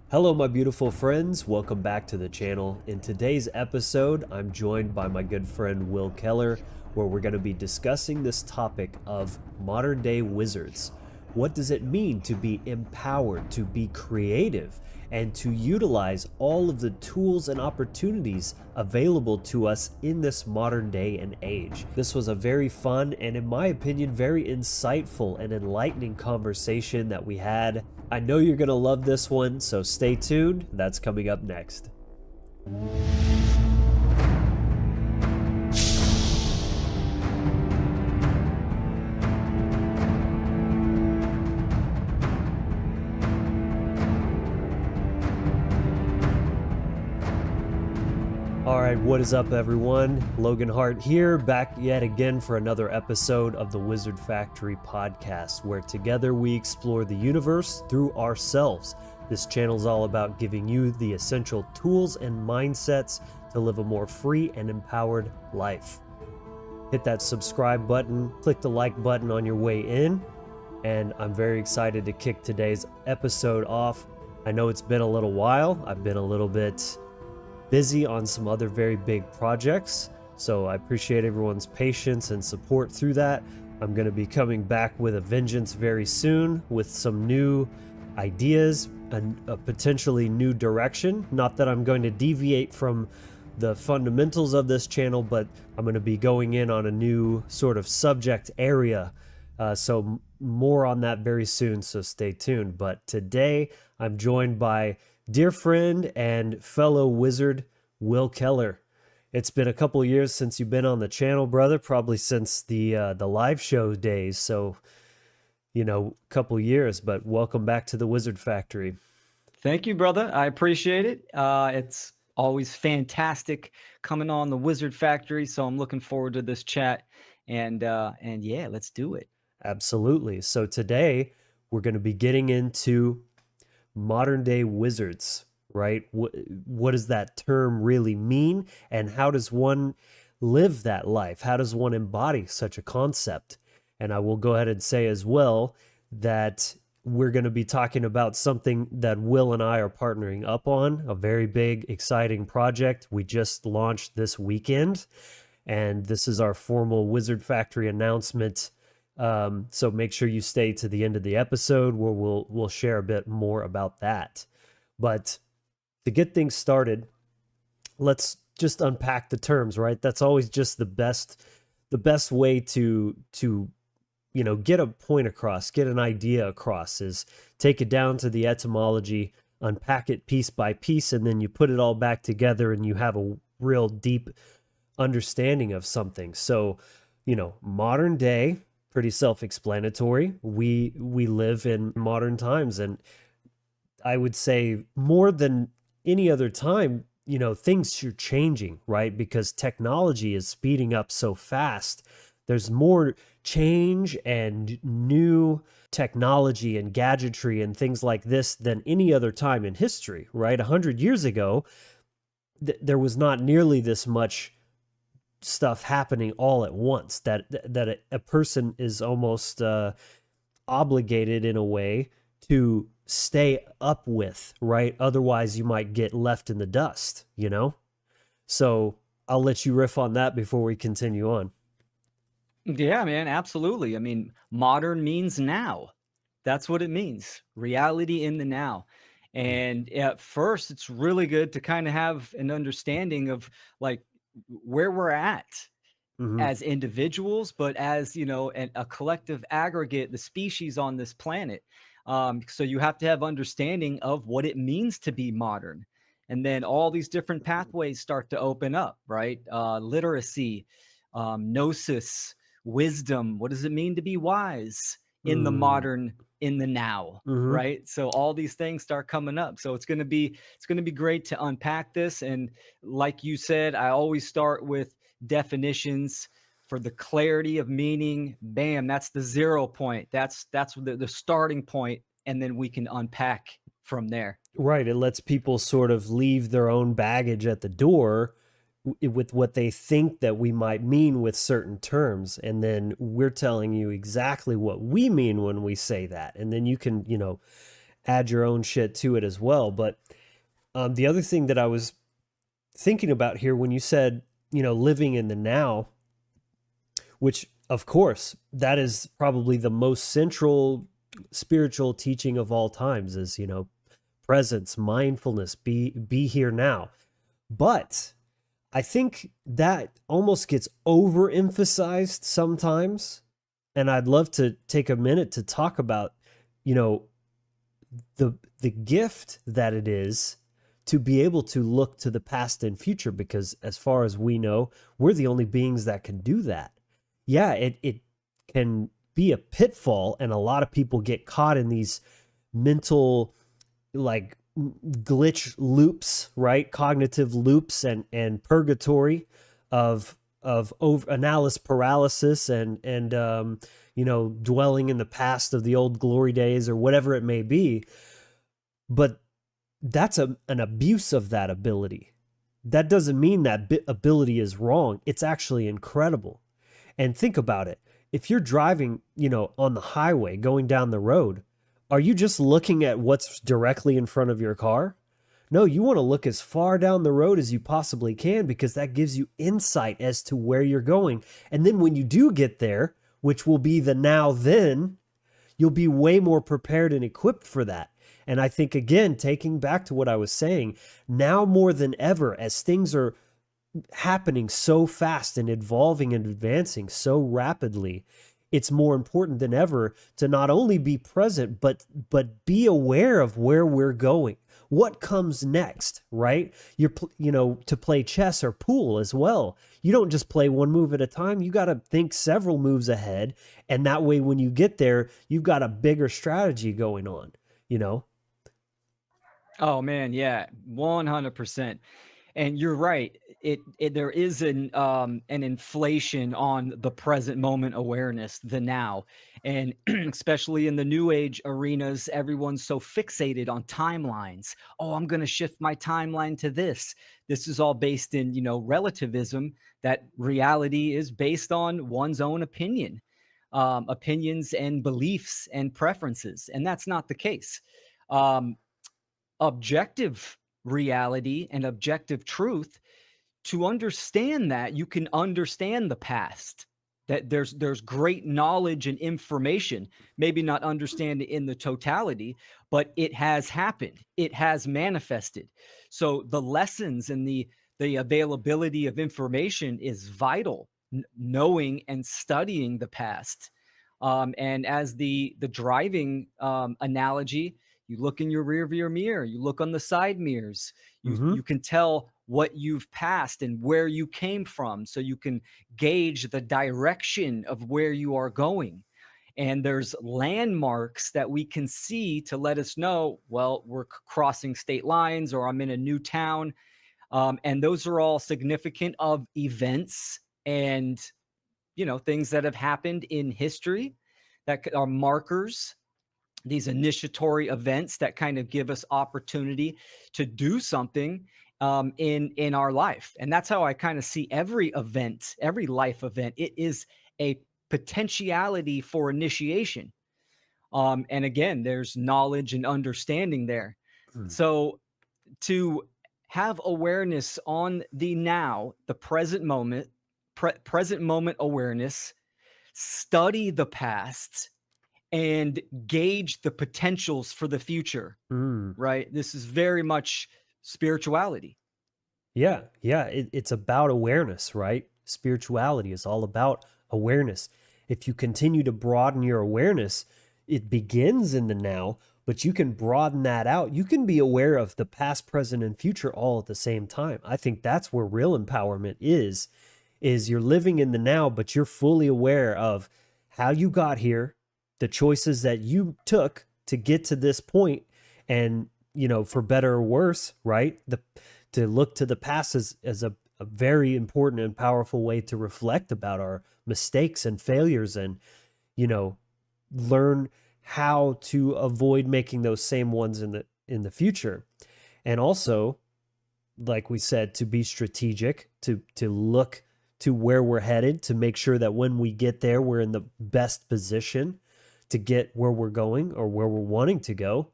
Hello, my beautiful friends. Welcome back to the channel. In today's episode, I'm joined by my good friend Will Keller, where we're going to be discussing this topic of modern day wizards. What does it mean to be empowered, to be creative, and to utilize all of the tools and opportunities available to us in this modern day and age? This was a very fun and, in my opinion, very insightful and enlightening conversation that we had. I know you're going to love this one, so stay tuned. That's coming up next. All right, what is up, everyone? Logan Hart here, back yet again for another episode of the Wizard Factory podcast, where together we explore the universe through ourselves. This channel is all about giving you the essential tools and mindsets to live a more free and empowered life. Hit that subscribe button, click the like button on your way in, and I'm very excited to kick today's episode off. I know it's been a little while. I've been a little bit busy on some other very big projects, so I appreciate everyone's patience and support through that. I'm going to be coming back with a vengeance very soon with some new ideas and a potentially new direction. Not that I'm going to deviate from the fundamentals of this channel, but I'm going to be going in on a new sort of subject area, so more on that very soon, so stay tuned. But today I'm joined by dear friend and fellow wizard, Will Keller. It's been a couple years since you've been on the channel, brother, probably since the live show days, so, a couple years, but welcome back to the Wizard Factory. Thank you, brother. I appreciate it. It's always fantastic coming on the Wizard Factory, so I'm looking forward to this chat, and yeah, let's do it. Absolutely. So today we're going to be getting into modern day wizards, right? What does that term really mean, and how does one live that life? How does one embody such a concept? And I will go ahead and say as well that we're going to be talking about something that Will and I are partnering up on, a very big, exciting project we just launched this weekend, and this is our formal Wizard Factory announcement. So make sure you stay to the end of the episode where we'll share a bit more about that. But to get things started, let's just unpack the terms, right? That's always just the best way to get a point across, get an idea across, is take it down to the etymology, unpack it piece by piece, and then you put it all back together and you have a real deep understanding of something. So, modern day, pretty self-explanatory. We live in modern times, and I would say more than any other time, things are changing, right? Because technology is speeding up so fast. There's more change and new technology and gadgetry and things like this than any other time in history, right? 100 years ago, there was not nearly this much stuff happening all at once that a person is almost obligated in a way to stay up with, right? Otherwise you might get left in the dust, So I'll let you riff on that before we continue on. Yeah, man, absolutely. I mean, modern means now. That's what it means. Reality in the now. And at first, it's really good to kind of have an understanding of like where we're at as individuals, but as a collective aggregate, the species on this planet. So you have to have understanding of what it means to be modern, and then all these different pathways start to open up, right? Literacy, gnosis, wisdom. What does it mean to be wise in the modern, in the now, right? So all these things start coming up. So it's going to be great to unpack this. And like you said, I always start with definitions for the clarity of meaning. Bam, that's the 0 point. That's the starting point, and then we can unpack from there. Right. It lets people sort of leave their own baggage at the door with what they think that we might mean with certain terms, and then we're telling you exactly what we mean when we say that, and then you can add your own shit to it as well. But the other thing that I was thinking about here when you said, living in the now, which of course, that is probably the most central spiritual teaching of all times is, presence, mindfulness, be here now. But I think that almost gets overemphasized sometimes. And I'd love to take a minute to talk about, you know, the gift that it is to be able to look to the past and future, because as far as we know, we're the only beings that can do that. Yeah, it can be a pitfall, and a lot of people get caught in these mental, like, glitch loops, right? Cognitive loops and purgatory of over analysis paralysis and dwelling in the past of the old glory days or whatever it may be. But that's an abuse of that ability. That doesn't mean that ability is wrong. It's actually incredible. And think about it. If you're driving, on the highway going down the road, are you just looking at what's directly in front of your car? No, you want to look as far down the road as you possibly can, because that gives you insight as to where you're going. And then when you do get there, which will be the now then, you'll be way more prepared and equipped for that. And I think, again, taking back to what I was saying, now more than ever, as things are happening so fast and evolving and advancing so rapidly, it's more important than ever to not only be present, but be aware of where we're going, what comes next, right? You're, to play chess or pool as well. You don't just play one move at a time. You got to think several moves ahead. And that way, when you get there, you've got a bigger strategy going on, Oh man, yeah, 100%. And you're right. It there is an inflation on the present moment awareness, the now. And especially in the new age arenas, everyone's so fixated on timelines. Oh, I'm going to shift my timeline to this. This is all based in, relativism, that reality is based on one's own opinions and beliefs and preferences. And that's not the case. Um, Objective reality and objective truth, to understand that, you can understand the past, that there's great knowledge and information, maybe not understand it in the totality, but it has happened, it has manifested. So the lessons and the availability of information is vital. Knowing and studying the past, and as the driving analogy, you look in your rear view mirror, you look on the side mirrors, you can tell what you've passed and where you came from, so you can gauge the direction of where you are going. And there's landmarks that we can see to let us know, well, we're crossing state lines, or I'm in a new town. And those are all significant of events and things that have happened in history that are markers, these initiatory events that kind of give us opportunity to do something in our life. And that's how I kind of see every event, every life event. It is a potentiality for initiation. And again, there's knowledge and understanding there. So to have awareness on the now, the present moment, present moment awareness, study the past, and gauge the potentials for the future, right? This is very much spirituality. Yeah, yeah. It's about awareness, right? Spirituality is all about awareness. If you continue to broaden your awareness, it begins in the now, but you can broaden that out. You can be aware of the past, present, and future all at the same time. I think that's where real empowerment is you're living in the now, but you're fully aware of how you got here, the choices that you took to get to this point, and, for better or worse, right? To look to the past as a very important and powerful way to reflect about our mistakes and failures, and, learn how to avoid making those same ones in the future. And also, like we said, to be strategic, to look to where we're headed, to make sure that when we get there, we're in the best position to get where we're going or where we're wanting to go.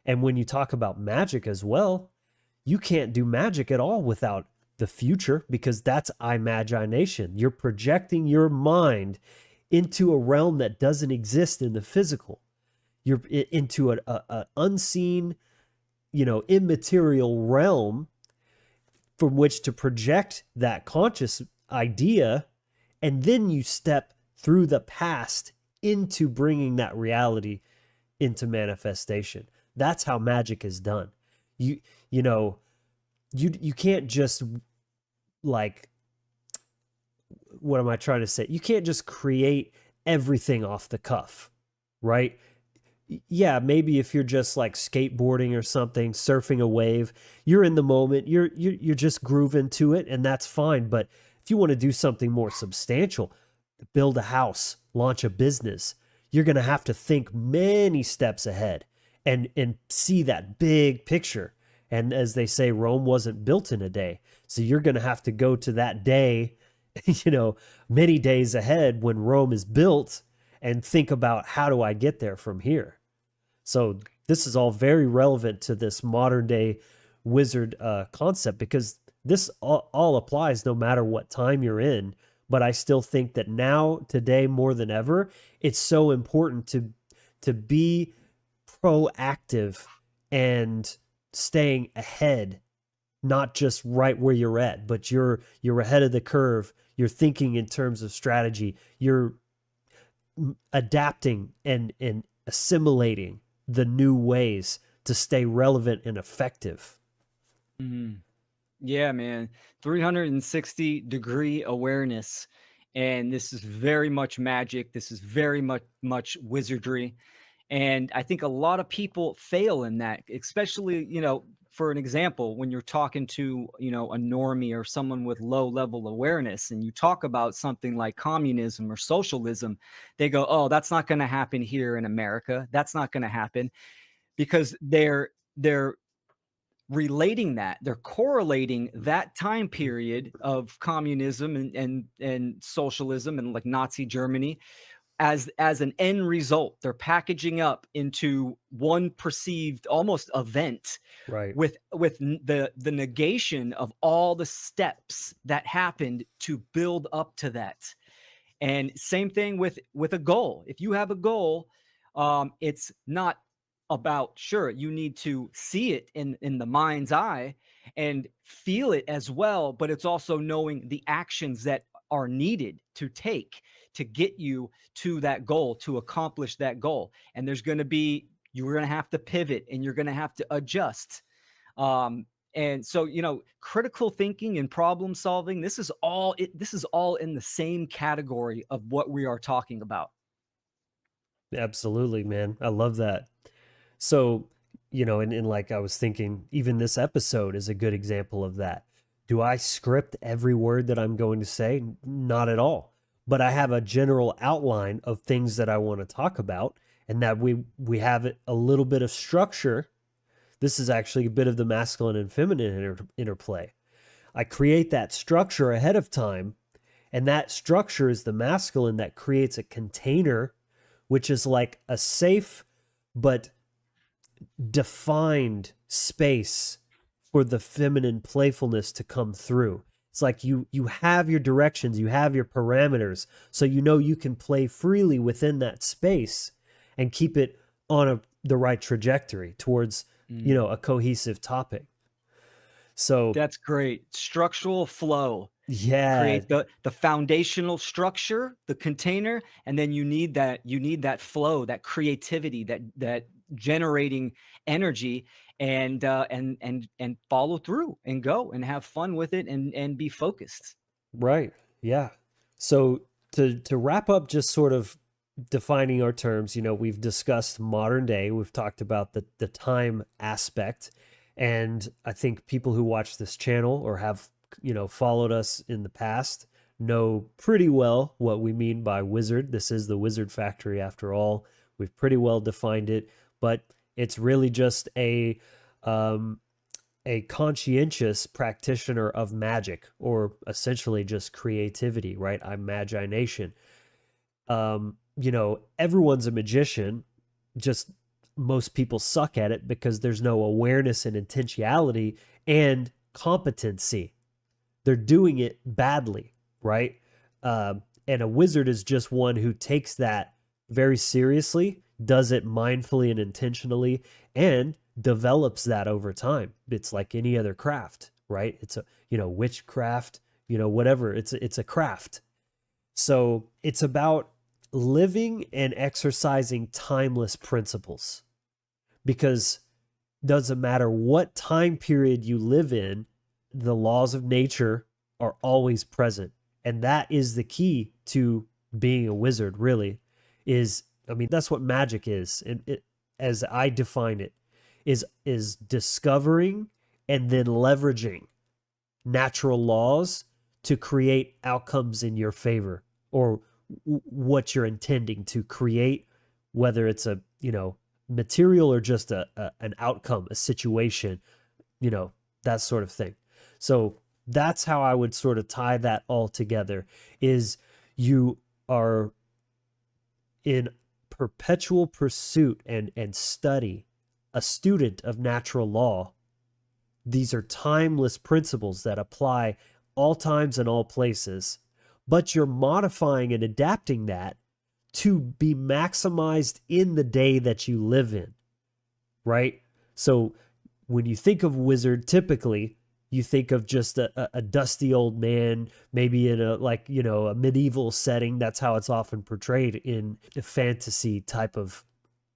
And when you talk about magic as well, you can't do magic at all without the future, because that's imagination. You're projecting your mind into a realm that doesn't exist in the physical. You're into an unseen, immaterial realm from which to project that conscious idea. And then you step through the past into bringing that reality into manifestation. That's how magic is done. You you know you can't just, like, what am I trying to say? You can't just create everything off the cuff, right? Yeah, maybe if you're just like skateboarding or something, surfing a wave, you're in the moment, you're just grooving to it, and that's fine. But if you want to do something more substantial, build a house, launch a business, you're going to have to think many steps ahead and see that big picture. And as they say, Rome wasn't built in a day. So you're going to have to go to that day, many days ahead when Rome is built, and think about, how do I get there from here? So this is all very relevant to this modern day wizard concept, because this all applies no matter what time you're in. But I still think that now, today, more than ever, it's so important to be proactive and staying ahead, not just right where you're at, but you're ahead of the curve. You're thinking in terms of strategy. You're adapting and assimilating the new ways to stay relevant and effective. Mhm. Yeah, man. 360-degree awareness. And this is very much magic. This is very much wizardry. And I think a lot of people fail in that, especially, for an example, when you're talking to, a normie or someone with low level awareness, and you talk about something like communism or socialism, they go, "Oh, that's not going to happen here in America. That's not going to happen," because they're relating that, they're correlating that time period of communism and socialism and like Nazi Germany as an end result. They're packaging up into one perceived almost event Right. with the negation of all the steps that happened to build up to that. And same thing with a goal. If you have a goal, it's not about, sure, you need to see it in the mind's eye and feel it as well, but it's also knowing the actions that are needed to take to get you to that goal, to accomplish that goal. And you're going to have to pivot, and you're going to have to adjust. And so, critical thinking and problem solving, this is all in the same category of what we are talking about. Absolutely, man. I love that. So, and like I was thinking, even this episode is a good example of that. Do I script every word that I'm going to say? Not at all. But I have a general outline of things that I want to talk about, and that we have a little bit of structure. This is actually a bit of the masculine and feminine interplay. I create that structure ahead of time, and that structure is the masculine that creates a container, which is like a safe but defined space for the feminine playfulness to come through. It's like you have your directions, you have your parameters, so you can play freely within that space and keep it on the right trajectory towards, Mm. a cohesive topic. So, That's great. Structural flow. yeah, Create the foundational structure, the container, and then you need that flow, that creativity, that generating energy, and follow through and go and have fun with it and be focused. right. Yeah. So to wrap up, just sort of defining our terms, we've discussed modern day, we've talked about the time aspect, and I think people who watch this channel or have, followed us in the past know pretty well what we mean by wizard. This is the Wizard Factory after all. We've pretty well defined it, but it's really just um, a conscientious practitioner of magic, or essentially just creativity, right? Imagination. Everyone's a magician, just most people suck at it because there's no awareness and intentionality and competency. They're doing it badly, right? And a wizard is just one who takes that very seriously, does it mindfully and intentionally, and develops that over time. It's like any other craft, right? It's a, witchcraft, whatever. It's a craft. So it's about living and exercising timeless principles, because doesn't matter what time period you live in, the laws of nature are always present. And that is the key to being a wizard, really. Is, I mean, that's what magic is. And it, as I define it, is discovering and then leveraging natural laws to create outcomes in your favor, or what you're intending to create, whether it's a, material or just an outcome, a situation, that sort of thing. So that's how I would sort of tie that all together, is you are in perpetual pursuit and study, a student of natural law. These are timeless principles that apply all times and all places, but you're modifying and adapting that to be maximized in the day that you live in, right? So when you think of wizard, typically you think of just a dusty old man, maybe in a, like, a medieval setting. That's how it's often portrayed in a fantasy type of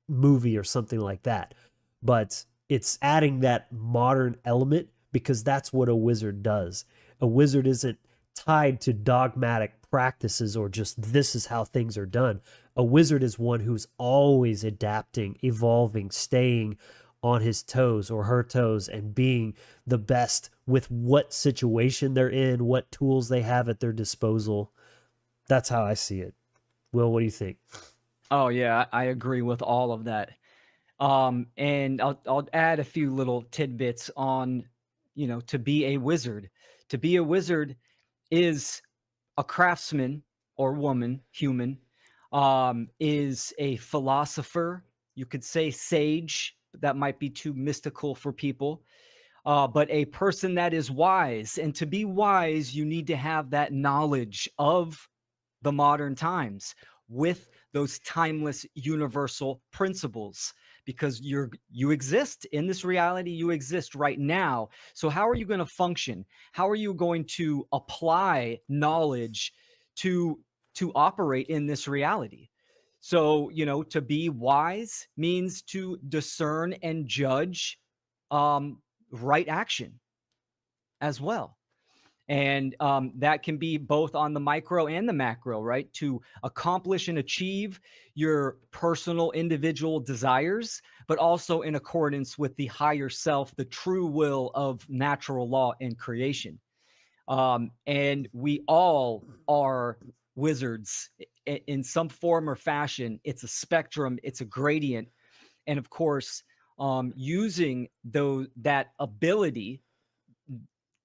movie or something like that. But it's adding that modern element because that's what a wizard does. A wizard isn't tied to dogmatic practices or just this is how things are done. A wizard is one who's always adapting, evolving, staying on his toes or her toes, and being the best with what situation they're in, what tools they have at their disposal. That's how I see it. Will, what do you think? Oh yeah, I agree with all of that. And I'll add a few little tidbits on, to be a wizard. To be a wizard is a craftsman or woman, human, is a philosopher. You could say sage, but that might be too mystical for people. But a person that is wise. And to be wise, you need to have that knowledge of the modern times with those timeless universal principles, because you exist in this reality, you exist right now. So how are you going to function? How are you going to apply knowledge to operate in this reality? So, to be wise means to discern and judge right action as well. And that can be both on the micro and the macro, right? To accomplish and achieve your personal individual desires, but also in accordance with the higher self, the true will of natural law and creation. And we all are wizards in some form or fashion. It's a spectrum, it's a gradient. And of course, using that ability,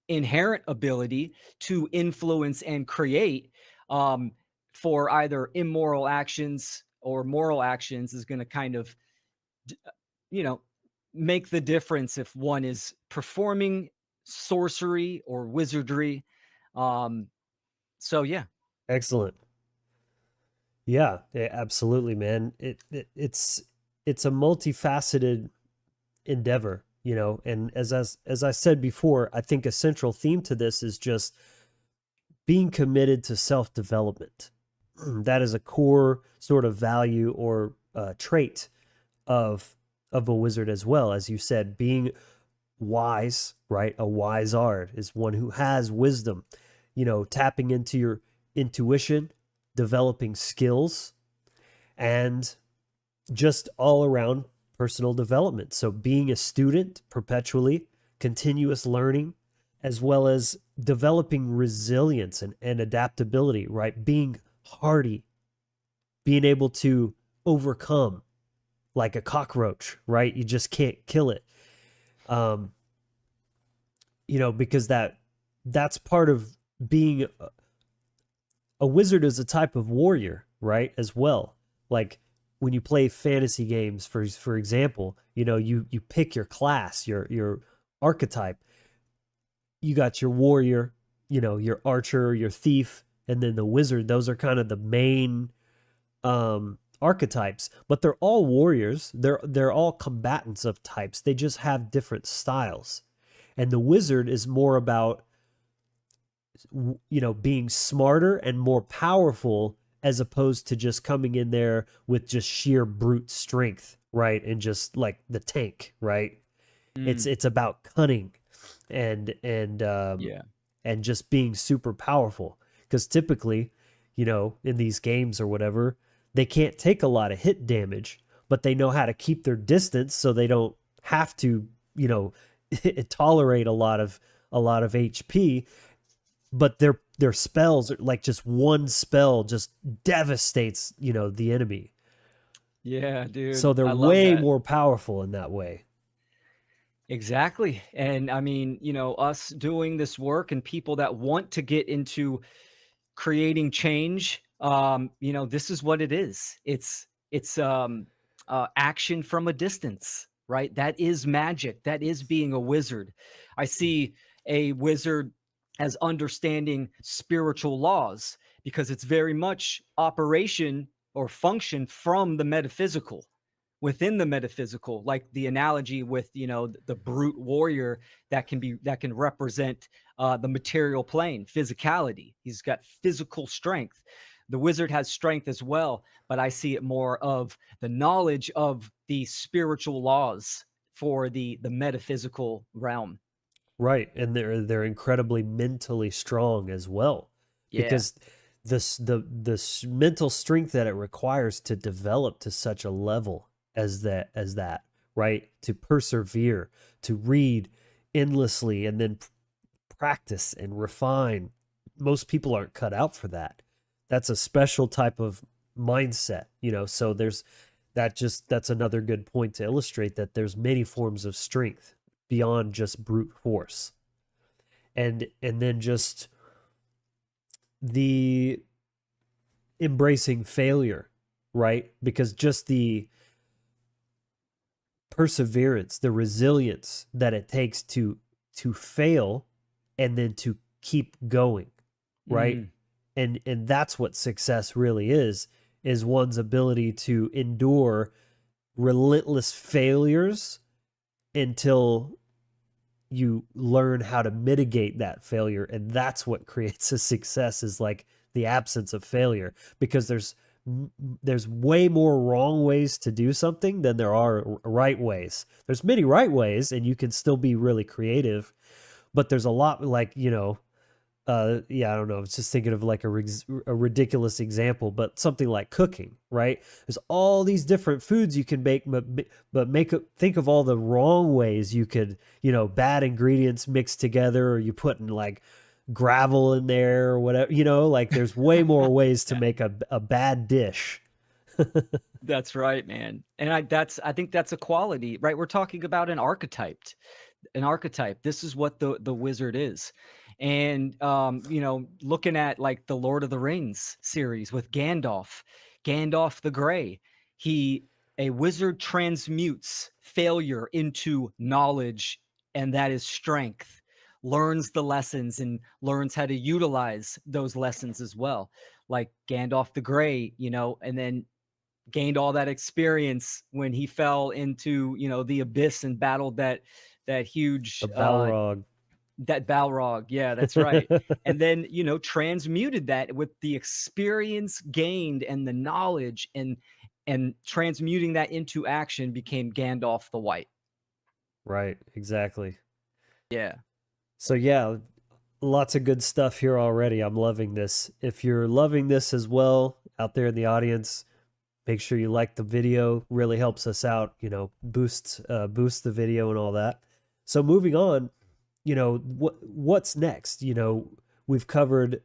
inherent ability to influence and create, for either immoral actions or moral actions, is going to kind of, you know, make the difference if one is performing sorcery or wizardry. Um, so yeah. Excellent. Yeah, absolutely, man. It's a multifaceted endeavor, and as I said before, I think a central theme to this is just being committed to self-development. That is a core sort of value or trait of a wizard, as well as you said, being wise, right? A wise art is one who has wisdom, tapping into your intuition, developing skills, and just all around personal development. So being a student perpetually, continuous learning, as well as developing resilience and adaptability, right? Being hardy, being able to overcome like a cockroach, right? You just can't kill it. Um, because that's part of being a wizard, is a type of warrior, right? As well. Like when you play fantasy games, for example, you pick your class, your archetype. You got your warrior, your archer, your thief, and then the wizard. Those are kind of the main archetypes, but they're all warriors. They're all combatants of types. They just have different styles. And the wizard is more about being smarter and more powerful, as opposed to just coming in there with just sheer brute strength, right? And just like the tank, right? It's Mm, it's about cunning and and um yeah. and just being super powerful, because typically, in these games or whatever, they can't take a lot of hit damage, but they know how to keep their distance so they don't have to, tolerate a lot of HP. But their spells are like, just one spell just devastates, the enemy. Yeah, So dude. they're I love way that. more powerful in that way. Exactly. And I mean, us doing this work and people that want to get into creating change, this is what it is. It's action from a distance, right? That is magic. That is being a wizard. I see a wizard as understanding spiritual laws because it's very much operation or function from the metaphysical, within the metaphysical, like the analogy with the brute warrior that can represent the material plane, physicality. He's got physical strength. The wizard has strength as well, but I see it more of the knowledge of the spiritual laws for the metaphysical realm. Right, and they're incredibly mentally strong as well, Yeah. because the mental strength that it requires to develop to such a level as that, right? To persevere, to read endlessly, and then practice and refine. Most people aren't cut out for that. That's a special type of mindset, so that's another good point to illustrate that there's many forms of strength beyond just brute force. And then just the embracing failure, right? Because just the perseverance, the resilience that it takes to fail and then to keep going, right? Mm, And that's what success really is one's ability to endure relentless failures until you learn how to mitigate that failure. And that's what creates a success, is like the absence of failure, because there's way more wrong ways to do something than there are right ways. There's many right ways and you can still be really creative, but there's a lot, like, yeah, I don't know. I was just thinking of like a ridiculous example, but something like cooking, right? There's all these different foods you can make, but think of all the wrong ways you could, bad ingredients mixed together, or you put in like gravel in there or whatever, like there's way more ways to yeah. make a bad dish. That's right, man. And I think that's a quality, right? We're talking about an archetype. This is what the wizard is. And looking at like the Lord of the Rings series with Gandalf the Grey, he a wizard transmutes failure into knowledge, and that is strength. Learns the lessons and learns how to utilize those lessons as well. Like Gandalf the Grey, and then gained all that experience when he fell into the abyss and battled that The huge Balrog. that Balrog. Yeah, that's right. And then transmuted that with the experience gained and the knowledge, and transmuting that into action became Gandalf the White. Right, exactly. Yeah. So yeah, lots of good stuff here already. I'm loving this. If you're loving this as well out there in the audience, make sure you like the video. Really helps us out, boosts the video and all that. So moving on, what's next? We've covered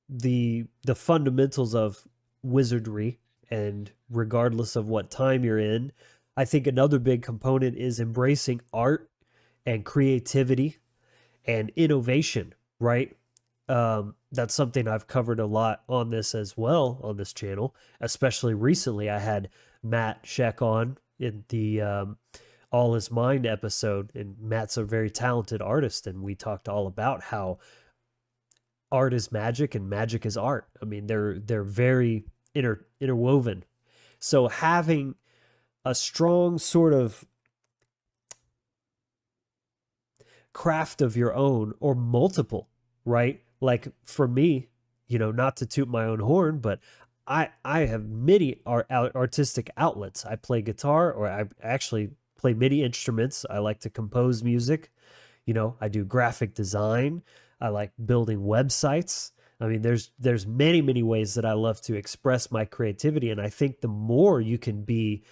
the fundamentals of wizardry, and regardless of what time you're in, I think another big component is embracing art and creativity and innovation, right? That's something I've covered a lot on this as well, on this channel, especially recently. I had Matt Sheck on in the All Is Mind episode, and Matt's a very talented artist, and we talked all about how art is magic and magic is art. I mean, they're very interwoven. So having a strong sort of craft of your own or multiple, right? Like for me, not to toot my own horn, but I have many artistic outlets. I play guitar, or I actually play MIDI instruments. I like to compose music. I do graphic design. I like building websites. I mean, there's many ways that I love to express my creativity, and I think the more you can be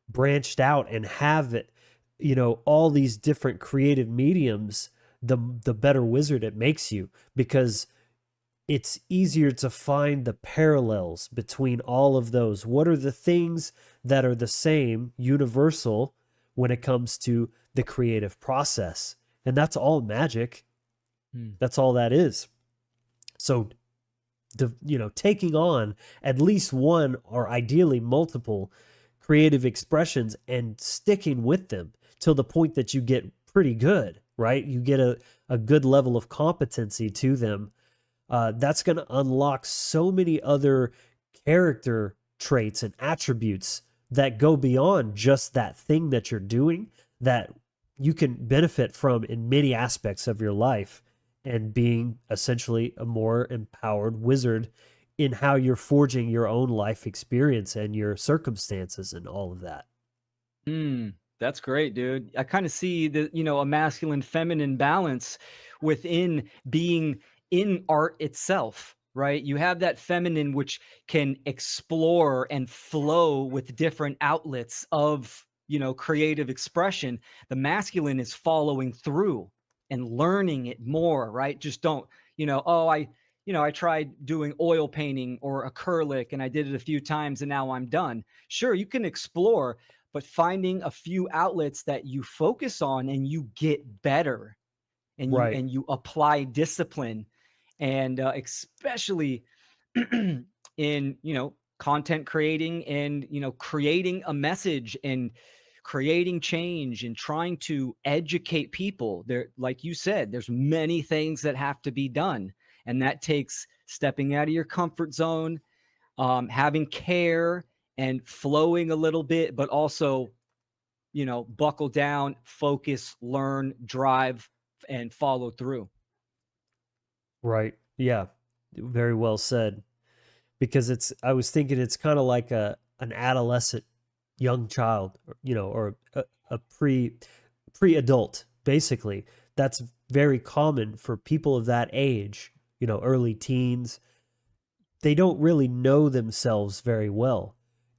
branched out and have it, all these different creative mediums, the better wizard it makes you, because it's easier to find the parallels between all of those. What are the things that are the same, universal, when it comes to the creative process? And that's all magic. Hmm. That's all that is. So, taking on at least one or ideally multiple creative expressions and sticking with them till the point that you get pretty good, right? You get a good level of competency to them. That's going to unlock so many other character traits and attributes that go beyond just that thing that you're doing, that you can benefit from in many aspects of your life, and being essentially a more empowered wizard in how you're forging your own life experience and your circumstances and all of that. Mm, that's great, dude. I kind of see a masculine feminine balance within being in art itself, right? You have that feminine which can explore and flow with different outlets of, creative expression. The masculine is following through and learning it more, right? Just don't, oh, I tried doing oil painting or acrylic and I did it a few times and now I'm done. Sure, you can explore, but finding a few outlets that you focus on and you get better, and you Right. and you apply discipline, and especially in content creating, and creating a message and creating change and trying to educate people. There, like you said, there's many things that have to be done, and that takes stepping out of your comfort zone, having care and flowing a little bit, but also, buckle down, focus, learn, drive, and follow through. Right. Yeah. Very well said. Because I was thinking it's kind of like an adolescent young child, or a pre-adult, basically. That's very common for people of that age, early teens. They don't really know themselves very well.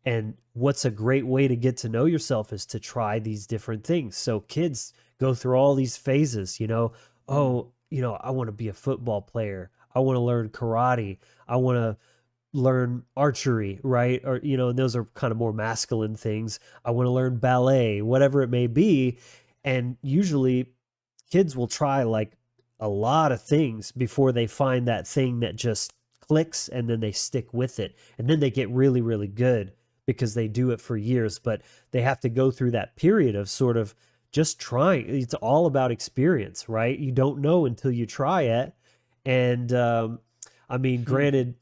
And what's a great way to get to know yourself is to try these different things. So kids go through all these phases, Mm, oh, I want to be a football player. I want to learn karate. I want to learn archery, right? Or, and those are kind of more masculine things. I want to learn ballet, whatever it may be. And usually kids will try like a lot of things before they find that thing that just clicks, and then they stick with it. And then they get really good because they do it for years, but they have to go through that period of sort of just trying. It's all about experience, right? You don't know until you try it. And I mean, mm, granted,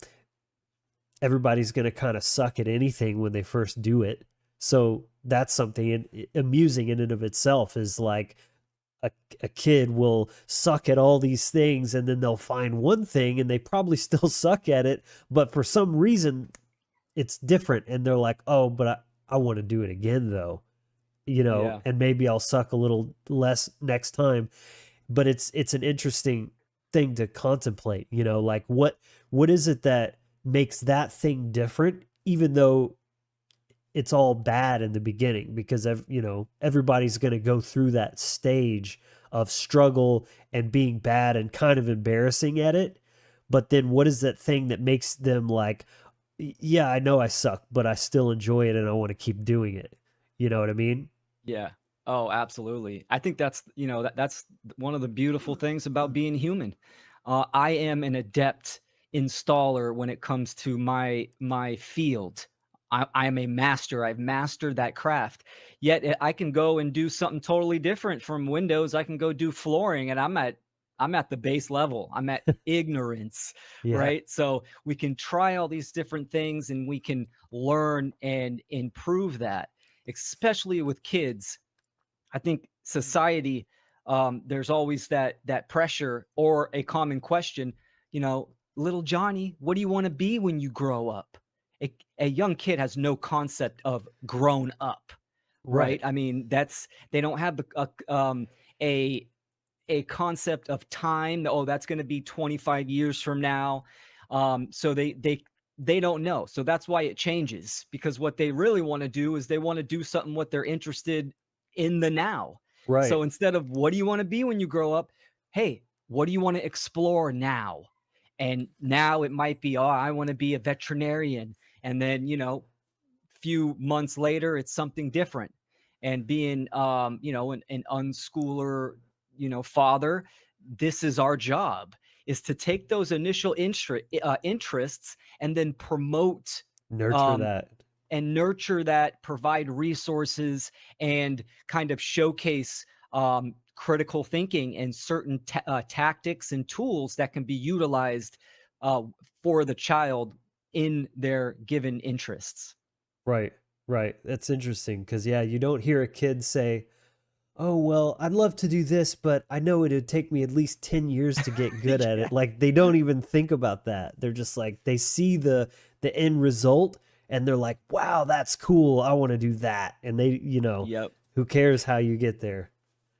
everybody's going to kind of suck at anything when they first do it. So that's something amusing in and of itself, is like a, a kid will suck at all these things, and then they'll find one thing and they probably still suck at it, but for some reason it's different. And they're like, oh, but I want to do it again though, yeah. and maybe I'll suck a little less next time. But it's an interesting thing to contemplate, like what is it that makes that thing different, even though it's all bad in the beginning, because everybody's going to go through that stage of struggle and being bad and kind of embarrassing at it. But then what is that thing that makes them like, yeah, I know I suck, but I still enjoy it and I want to keep doing it. You know what I mean? Yeah. Oh, absolutely. I think that's, that's one of the beautiful things about being human. I am an adept installer when it comes to my field. I am a master. I've mastered that craft. Yet I can go and do something totally different from windows. I can go do flooring, and I'm at the base level. I'm at ignorance, Yeah. right? So we can try all these different things, and we can learn and improve that, especially with kids. I think society, there's always that pressure or a common question, little Johnny, what do you want to be when you grow up? A young kid has no concept of grown up, right? Right. I mean, they don't have a a concept of time. Oh, that's going to be 25 years from now. So they don't know. So that's why it changes, because what they really want to do is they want to do something what they're interested in the now. Right. So instead of what do you want to be when you grow up, hey, what do you want to explore now? And now it might be, oh, I want to be a veterinarian. And then, few months later, it's something different. And being, an unschooler, father, this is our job, is to take those initial interests and then promote, Nurture um, that. and nurture that, provide resources, and kind of showcase critical thinking and certain tactics and tools that can be utilized uh, for the child in their given interests. Right. Right. That's interesting because, yeah, you don't hear a kid say, oh, well, I'd love to do this, but I know it'd take me at least 10 years to get good at Yeah. it. Like they don't even think about that. They're just like they see the end result and they're like, wow, that's cool. I want to do that. And Yep. who cares how you get there?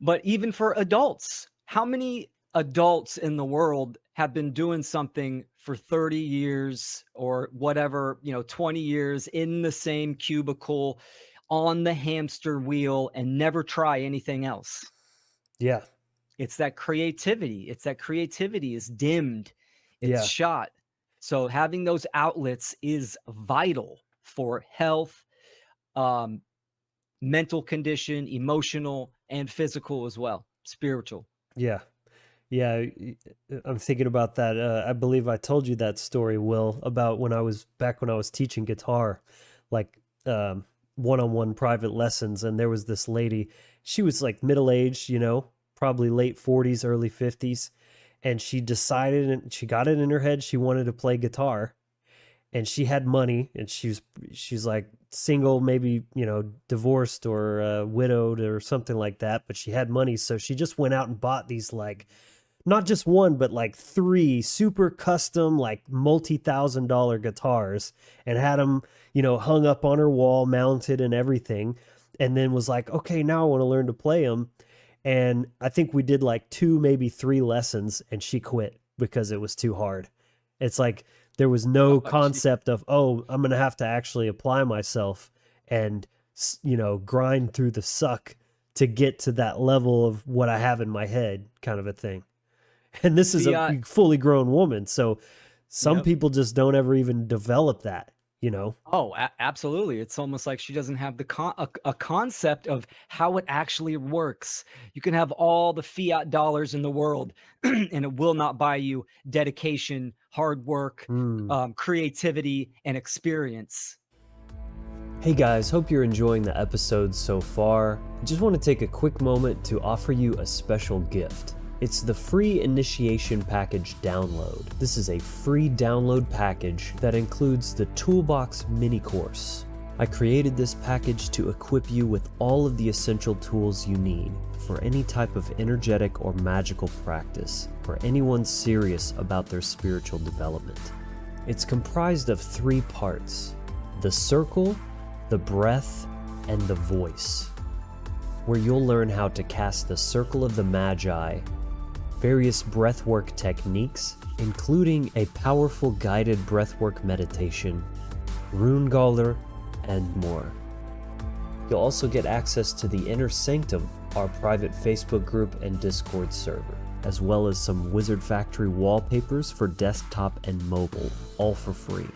But even for adults, how many adults in the world have been doing something for 30 years or whatever, 20 years in the same cubicle on the hamster wheel and never try anything else? Yeah. It's that creativity. It's that creativity is dimmed, it's Yeah. shot. So having those outlets is vital for health, um, mental condition, emotional, and physical as well, spiritual. Yeah. Yeah, I'm thinking about that. I believe I told you that story, Will, about when I was teaching guitar, like one-on-one private lessons, and there was this lady. She was like middle-aged, probably late 40s, early 50s, and she decided and she got it in her head she wanted to play guitar, and she had money, and she's like single, maybe divorced or widowed or something like that, but she had money, so she just went out and bought these like not just one, but like three super custom, like multi-thousand-dollar guitars and had them, hung up on her wall, mounted and everything. And then was like, okay, now I want to learn to play them. And I think we did like two, maybe three lessons and she quit because it was too hard. It's like there was no Oh, gee. concept of, oh, I'm going to have to actually apply myself and, grind through the suck to get to that level of what I have in my head, kind of a thing. And this is See, a fully grown woman. So some yep. people just don't ever even develop that. Oh, absolutely. It's almost like she doesn't have a concept of how it actually works. You can have all the fiat dollars in the world, and it will not buy you dedication, hard work, Hmm. creativity, and experience. Hey guys, hope you're enjoying the episode so far. I just want to take a quick moment to offer you a special gift. It's the free initiation package download. This is a free download package that includes the Toolbox mini course. I created this package to equip you with all of the essential tools you need for any type of energetic or magical practice for anyone serious about their spiritual development. It's comprised of 3 parts: the circle, the breath, and the voice, where you'll learn how to cast the circle of the Magi, various breathwork techniques, including a powerful guided breathwork meditation, rune galler, and more. You'll also get access to the Inner Sanctum, our private Facebook group and Discord server, as well as some Wizard Factory wallpapers for desktop and mobile, all for free.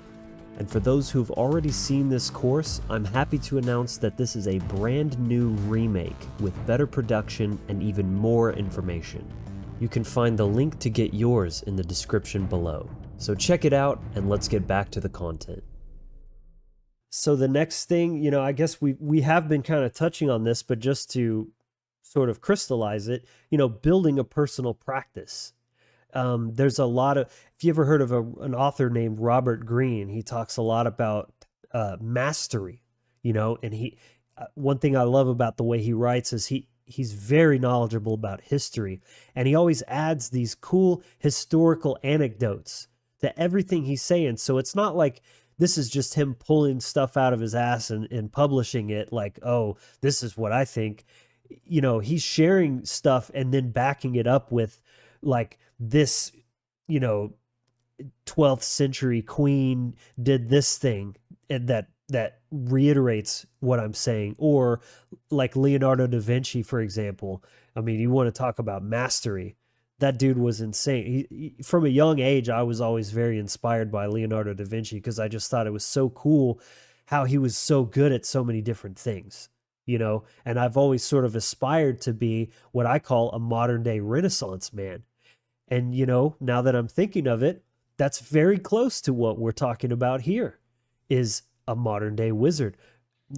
And for those who've already seen this course, I'm happy to announce that this is a brand new remake with better production and even more information. You can find the link to get yours in the description below. So check it out and let's get back to the content. So the next thing, I guess we have been kind of touching on this, but just to sort of crystallize it, building a personal practice. There's a lot of, if you ever heard of an author named Robert Greene, he talks a lot about mastery, and one thing I love about the way he writes is he's very knowledgeable about history, and he always adds these cool historical anecdotes to everything he's saying. So it's not like this is just him pulling stuff out of his ass and publishing it like, oh, this is what I think. He's sharing stuff and then backing it up with like this, you know, 12th century queen did this thing, and that reiterates what I'm saying. Or like Leonardo da Vinci, for example. I mean, you want to talk about mastery. That dude was insane. From a young age, I was always very inspired by Leonardo da Vinci because I just thought it was so cool how he was so good at so many different things, and I've always sort of aspired to be what I call a modern day Renaissance man. And, now that I'm thinking of it, that's very close to what we're talking about here is a modern day wizard.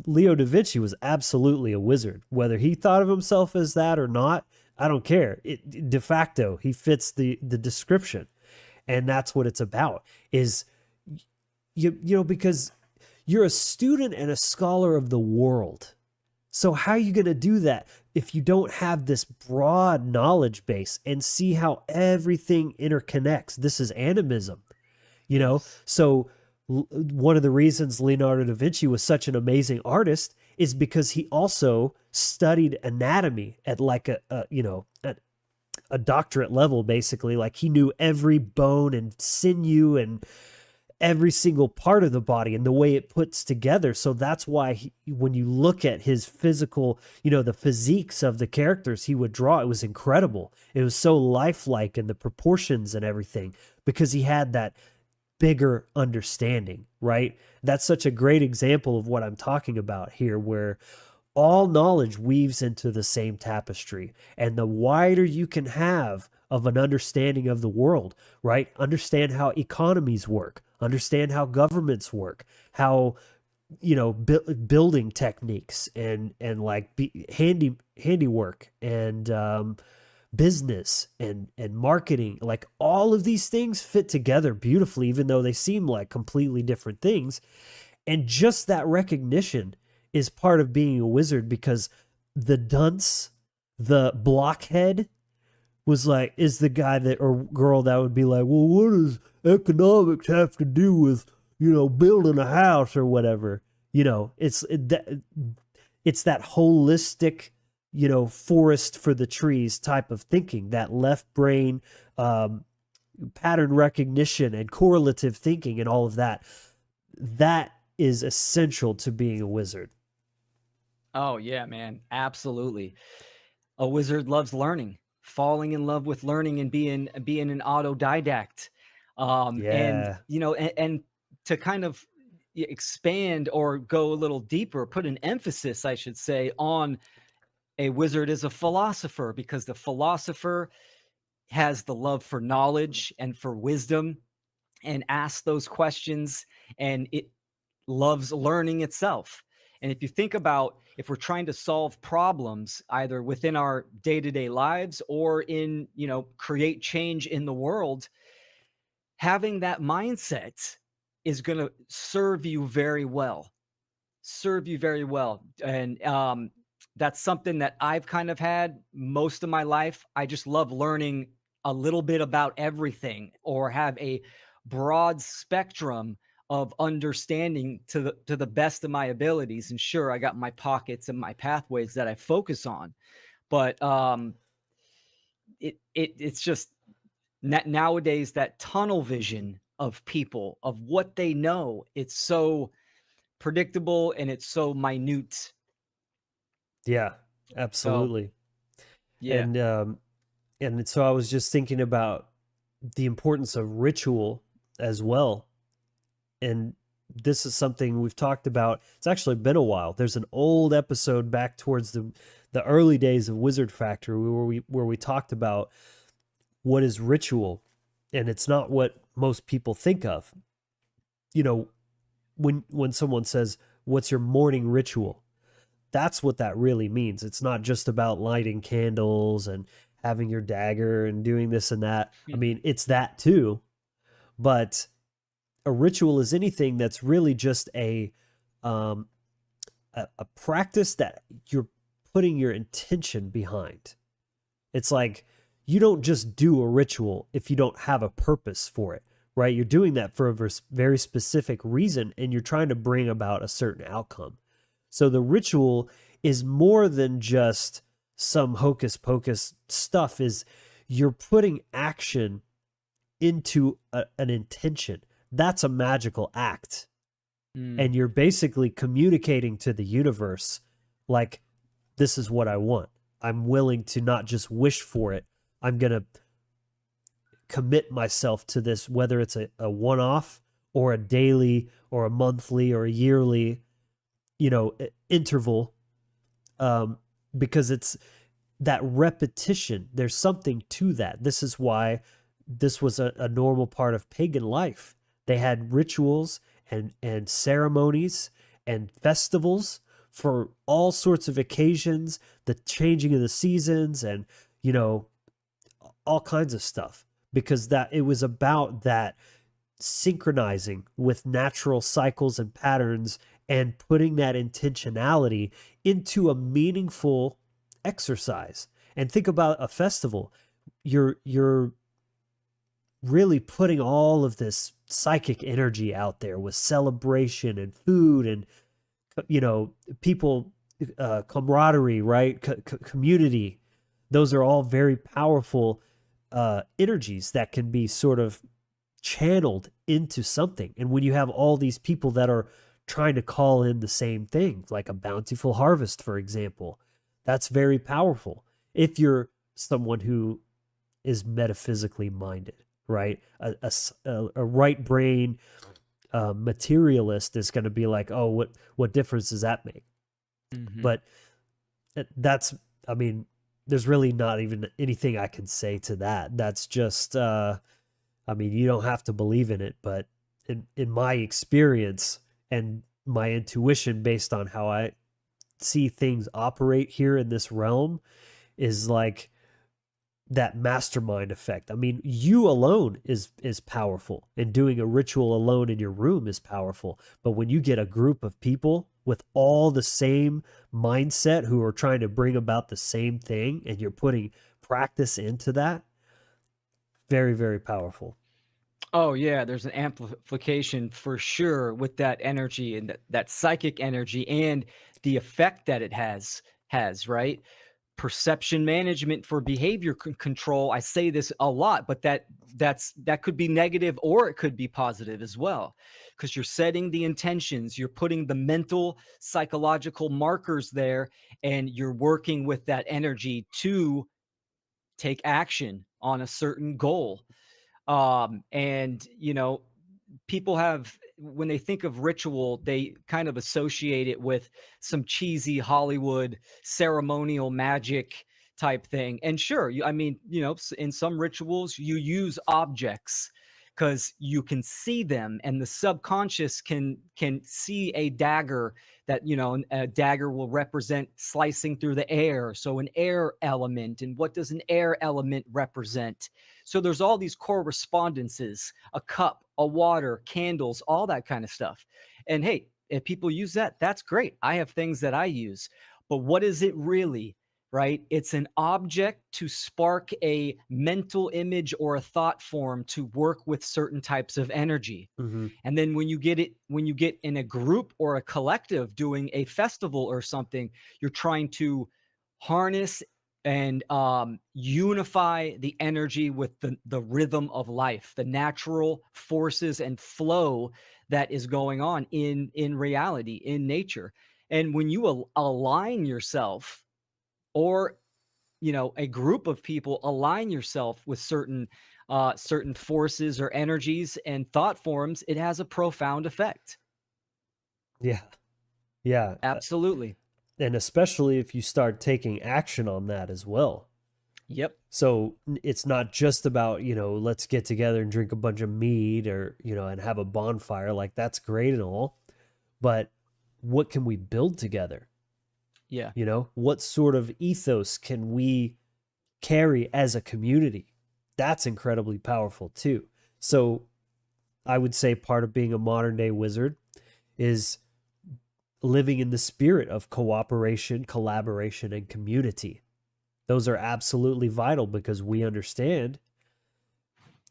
Leo da Vinci was absolutely a wizard. Whether he thought of himself as that or not, I don't care. De facto, he fits the description. And that's what it's about is, because you're a student and a scholar of the world. So how are you going to do that if you don't have this broad knowledge base and see how everything interconnects? This is animism, Yes. So one of the reasons Leonardo da Vinci was such an amazing artist is because he also studied anatomy at like a doctorate level, basically. Like he knew every bone and sinew and every single part of the body and the way it puts together. So that's why when you look at his physical, the physiques of the characters he would draw, it was incredible. It was so lifelike and the proportions and everything because he had that bigger understanding, right? That's such a great example of what I'm talking about here, where all knowledge weaves into the same tapestry. And the wider you can have of an understanding of the world, right? Understand how economies work, understand how governments work, how building techniques and like handiwork and business and marketing, like all of these things fit together beautifully, even though they seem like completely different things. And just that recognition is part of being a wizard, because the dunce, the blockhead, is the guy that or girl that would be like, well, what does economics have to do with building a house or whatever? It's that holistic, forest for the trees type of thinking, that left brain, pattern recognition and correlative thinking and all of that. That is essential to being a wizard. Oh yeah, man. Absolutely. A wizard loves learning, falling in love with learning and being an autodidact. And Yeah. and to kind of expand or go a little deeper, put an emphasis, I should say, on a wizard as a philosopher, because the philosopher has the love for knowledge and for wisdom and asks those questions, and it loves learning itself. And if you think about, if we're trying to solve problems either within our day-to-day lives or in, create change in the world, having that mindset is going to serve you very well. Serve you very well. And that's something that I've kind of had most of my life. I just love learning a little bit about everything, or have a broad spectrum of understanding to the best of my abilities. And sure, I got my pockets and my pathways that I focus on, but it's just nowadays that tunnel vision of people, of what they know, it's so predictable and it's so minute. Yeah, So absolutely. yeah. And so I was just thinking about the importance of ritual as well. And this is something we've talked about. It's actually been a while. There's an old episode back towards the early days of Wizard Factory where we talked about what is ritual, and it's not what most people think of. You know, when someone says, "What's your morning ritual?" That's what that really means. It's not just about lighting candles and having your dagger and doing this and that. I Mhm. mean, it's that too, but a ritual is anything that's really just um, a practice that you're putting your intention behind. It's like you don't just do a ritual if you don't have a purpose for it, right? You're doing that for a very specific reason and you're trying to bring about a certain outcome. So the ritual is more than just some hocus pocus stuff, is you're putting action into an intention. That's a magical act. Mm. And you're basically communicating to the universe, like, this is what I want. I'm willing to not just wish for it. I'm going to commit myself to this, whether it's a one off or a daily or a monthly or a yearly, interval, um, because it's that repetition. There's something to that. This is why this was a normal part of pagan life. They had rituals and ceremonies and festivals for all sorts of occasions, the changing of the seasons, and you know all kinds of stuff, because that it was about that synchronizing with natural cycles and patterns and putting that intentionality into a meaningful exercise. And think about a festival. You're really putting all of this psychic energy out there with celebration and food and you know people, camaraderie, right? Community. Those are all very powerful energies that can be sort of channeled into something. And when you have all these people that are trying to call in the same thing, like a bountiful harvest, for example, that's very powerful. If you're someone who is metaphysically minded, right? A right brain materialist is going to be like, oh, what difference does that make? Mhm. But that's, I mean, there's really not even anything I can say to that. That's just, I mean, you don't have to believe in it, but in my experience and my intuition, based on how I see things operate here in this realm, is like that mastermind effect. I mean, you alone is powerful, and doing a ritual alone in your room is powerful. But when you get a group of people with all the same mindset who are trying to bring about the same thing, and you're putting practice into that, very, very powerful. Oh yeah, there's an amplification for sure with that energy and that psychic energy and the effect that it has, right? Perception management for behavior control. I say this a lot, but that could be negative or it could be positive as well. Because you're setting the intentions, you're putting the mental, psychological markers there, and you're working with that energy to take action on a certain goal. And people have, when they think of ritual, they kind of associate it with some cheesy Hollywood ceremonial magic type thing. And sure, I mean, in some rituals you use objects because you can see them, and the subconscious can see a dagger. That, a dagger will represent slicing through the air, so an air element. And what does an air element represent? So there's all these correspondences: a cup, a water, candles, all that kind of stuff. And hey, if people use that, that's great. I have things that I use. But what is it really? Right? It's an object to spark a mental image or a thought form to work with certain types of energy. Mm-hmm. And then when you get in a group or a collective doing a festival or something, you're trying to harness and unify the energy with the rhythm of life, the natural forces and flow that is going on in reality, in nature. And when you align yourself, or a group of people align yourself with certain forces or energies and thought forms, it has a profound effect. Yeah. Yeah. Absolutely. And especially if you start taking action on that as well. Yep. So it's not just about, let's get together and drink a bunch of mead, or, and have a bonfire. Like, that's great and all. but what can we build together? Yeah. You know, what sort of ethos can we carry as a community? That's incredibly powerful too. So I would say part of being a modern day wizard is living in the spirit of cooperation, collaboration, and community. Those are absolutely vital because we understand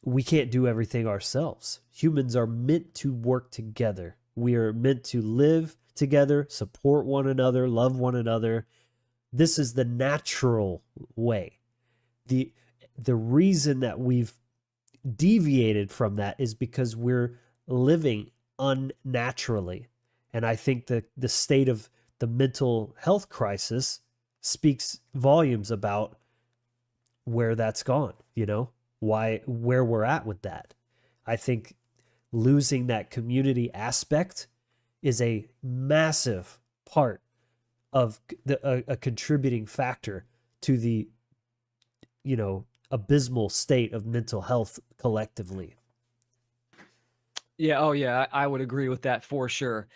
we can't do everything ourselves. Humans are meant to work together. We are meant to live together, support one another, love one another. This is the natural way. The the reason that we've deviated from that is because we're living unnaturally. And I think the state of the mental health crisis speaks volumes about where that's gone, you know, where we're at with that. I think losing that community aspect is a massive part of a contributing factor to the, you know, abysmal state of mental health collectively. Yeah. Oh, yeah. I would agree with that for sure.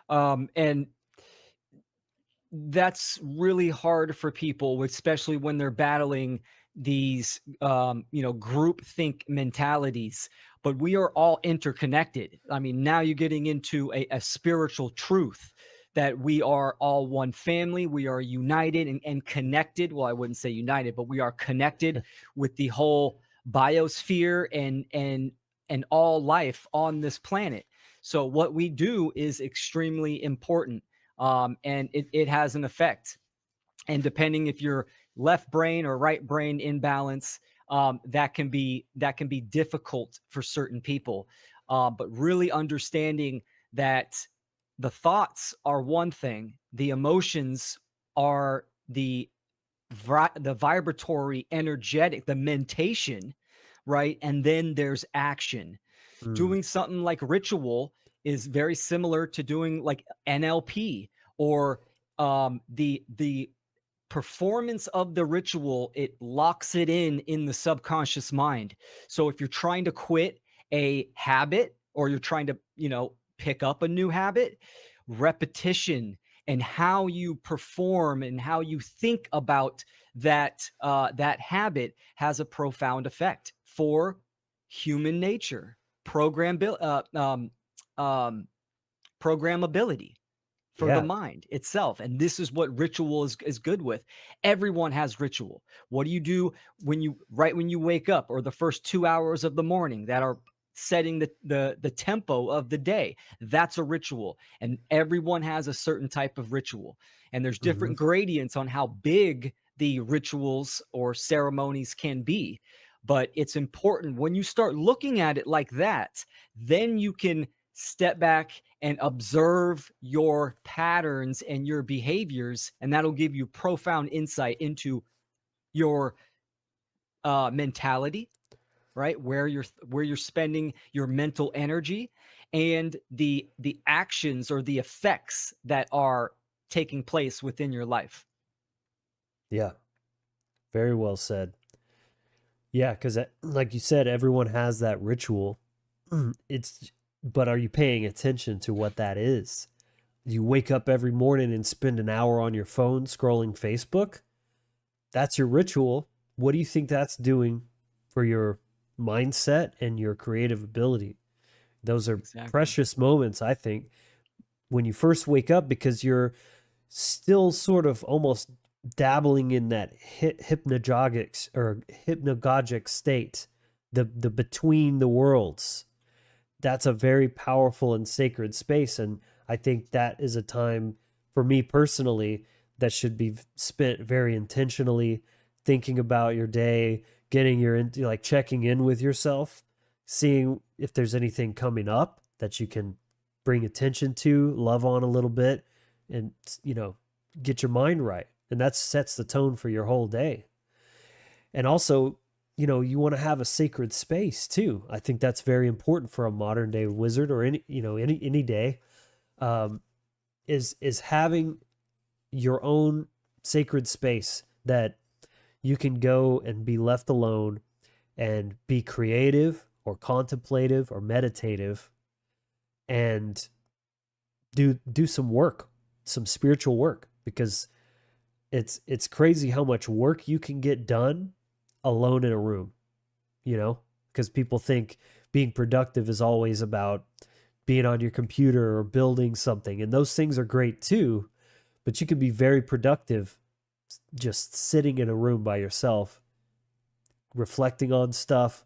And that's really hard for people, especially when they're battling these, group think mentalities. But we are all interconnected. I mean, now you're getting into a spiritual truth that we are all one family. We are united and connected. Well, I wouldn't say united, but we are connected with the whole biosphere and all life on this planet. So what we do is extremely important, and it has an effect. And depending if you're left brain or right brain imbalance, that can be difficult for certain people. But really understanding that the thoughts are one thing, the emotions are the vibratory, energetic, the mentation, right? And then there's action. Mm, Doing something like ritual is very similar to doing like NLP, or the performance of the ritual. It locks it in the subconscious mind. So if you're trying to quit a habit, or you're trying to, pick up a new habit, repetition and how you perform and how you think about that habit has a profound effect for human nature, program um, programmability for the yeah. mind itself. And this is what ritual is good with. Everyone has ritual. What do you do when you wake up, or the first 2 hours of the morning that are setting the tempo of the day? That's a ritual. And everyone has a certain type of ritual. And there's Hmm. different gradients on how big the rituals or ceremonies can be. But it's important when you start looking at it like that, then you can step back and observe your patterns and your behaviors, and that'll give you profound insight into your mentality, right? Where you're spending your mental energy, and the actions or the effects that are taking place within your life. Yeah. Very well said. Yeah, because like you said, everyone has that ritual. It's, but are you paying attention to what that is? You wake up every morning and spend an hour on your phone scrolling Facebook. That's your ritual. What do you think that's doing for your mindset and your creative ability? Those are Exactly. precious moments, I think, when you first wake up, because you're still sort of almost dabbling in that hypnagogic state, the between the worlds. That's a very powerful and sacred space, and I think that is a time for me personally that should be spent very intentionally, thinking about your day, getting your into like checking in with yourself, seeing if there's anything coming up that you can bring attention to, love on a little bit, and you know, get your mind right. And that sets the tone for your whole day. And also, you know, you want to have a sacred space too. I think that's very important for a modern day wizard, or any, you know, any day, um, is having your own sacred space that you can go and be left alone and be creative or contemplative or meditative, and do some work, some spiritual work, because it's crazy how much work you can get done alone in a room, you know? Because people think being productive is always about being on your computer or building something, and those things are great too, but you can be very productive just sitting in a room by yourself, reflecting on stuff,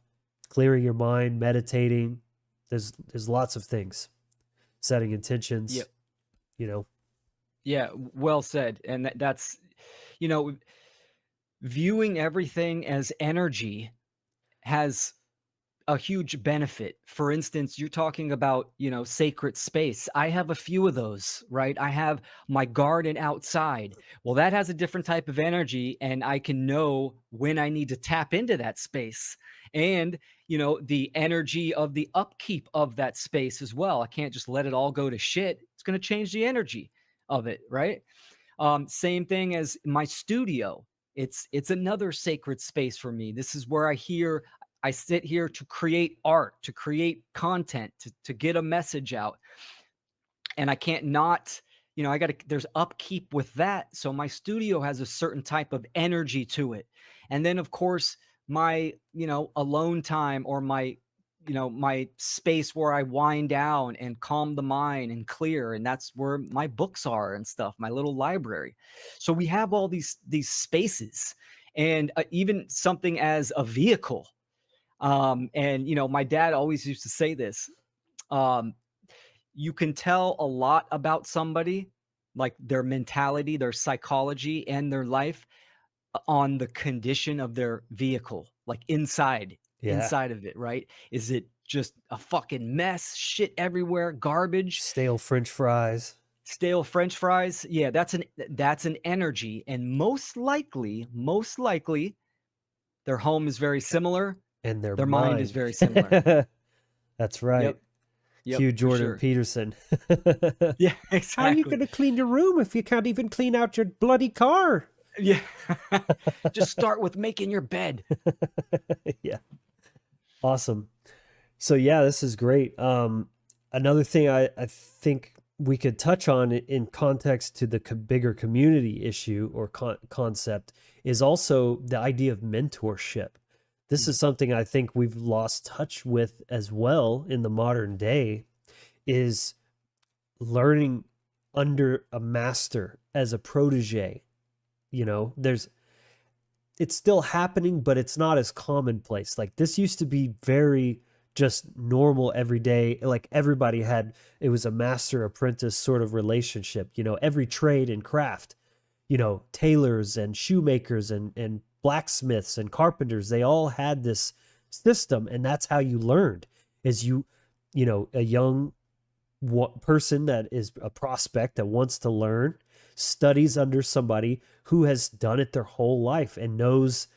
clearing your mind, meditating. There's lots of things. Setting intentions, Yep. you know. Yeah, well said. And that's, you know, viewing everything as energy has a huge benefit. For instance, you're talking about, sacred space. I have a few of those, right? I have my garden outside. Well, that has a different type of energy, and I can know when I need to tap into that space. And, the energy of the upkeep of that space as well. I can't just let it all go to shit. It's going to change the energy of it, right? Same thing as my studio. It's another sacred space for me. This is where I sit here to create art, to create content, to get a message out. And I can't not, I got to, there's upkeep with that. So my studio has a certain type of energy to it. And then, of course, my, alone time, or my space where I wind down and calm the mind and clear. And that's where my books are and stuff, my little library. So we have all these spaces, and even something as a vehicle. And my dad always used to say this. Um, you can tell a lot about somebody, like their mentality, their psychology, and their life, on the condition of their vehicle, like Yeah. inside of it, right? Is it just a fucking mess, shit everywhere, garbage, Stale French fries stale French fries? Yeah, that's an energy, and most likely, their home is very similar. and their Their mind is mind. very similar. That's right. Yep, yep, Cue for Jordan sure. Peterson. Yeah, How are you exactly. going to clean your room if you can't even clean out your bloody car? Yeah. Just start with making your bed. Yeah. Awesome. So yeah, this is great. Another thing I think we could touch on in context to the bigger community issue or concept is also the idea of mentorship. This Mm, is something I think we've lost touch with as well in the modern day, is learning under a master as a protege. There's it's still happening, but it's not as commonplace. Like this used to be very just normal every day. Like everybody had, it was a master apprentice sort of relationship, every trade and craft, tailors and shoemakers and blacksmiths and carpenters, they all had this system. And that's how you learned, is a young person that is a prospect that wants to learn studies under somebody who has done it their whole life and knows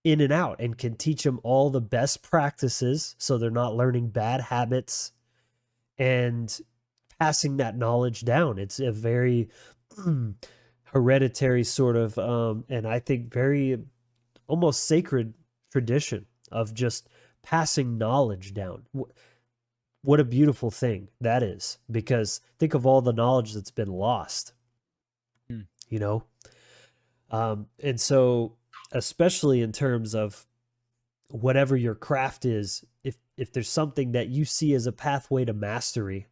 in and out and can teach them all the best practices so they're not learning bad habits and passing that knowledge down. It's a very hereditary sort of and I think very almost sacred tradition of just passing knowledge down. What a beautiful thing that is, because think of all the knowledge that's been lost, mm. you know? And so, especially in terms of whatever your craft is, if there's something that you see as a pathway to mastery,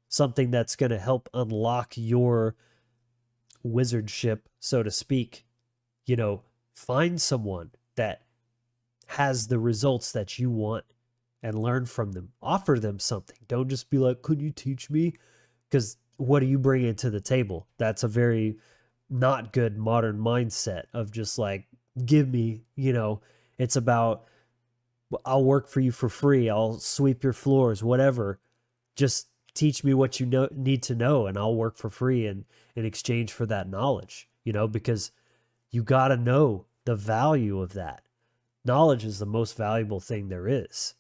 something that's going to help unlock your wizardship, so to speak, find someone that has the results that you want and learn from them. Offer them something. Don't just be like, could you teach me? Because what are you bringing to the table? That's a very not good modern mindset of just like, give me, it's about, I'll work for you for free. I'll sweep your floors, whatever. Just teach me what you need to know, and I'll work for free in exchange for that knowledge, because you got to know the value of that. Knowledge is the most valuable thing there is.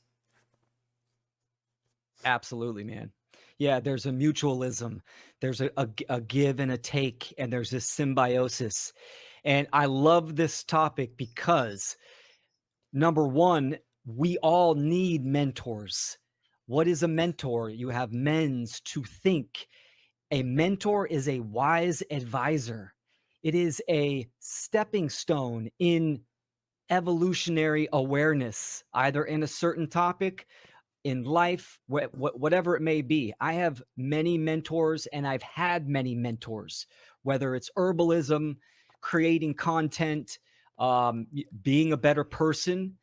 Absolutely, man. Yeah, there's a mutualism, there's a give and a take, and there's this symbiosis. And I love this topic because, number one, we all need mentors. What is a mentor? You have mens to think. A mentor is a wise advisor. It is a stepping stone in evolutionary awareness, either in a certain topic, in life, whatever it may be. I have many mentors and I've had many mentors, whether it's herbalism, creating content, being a better person,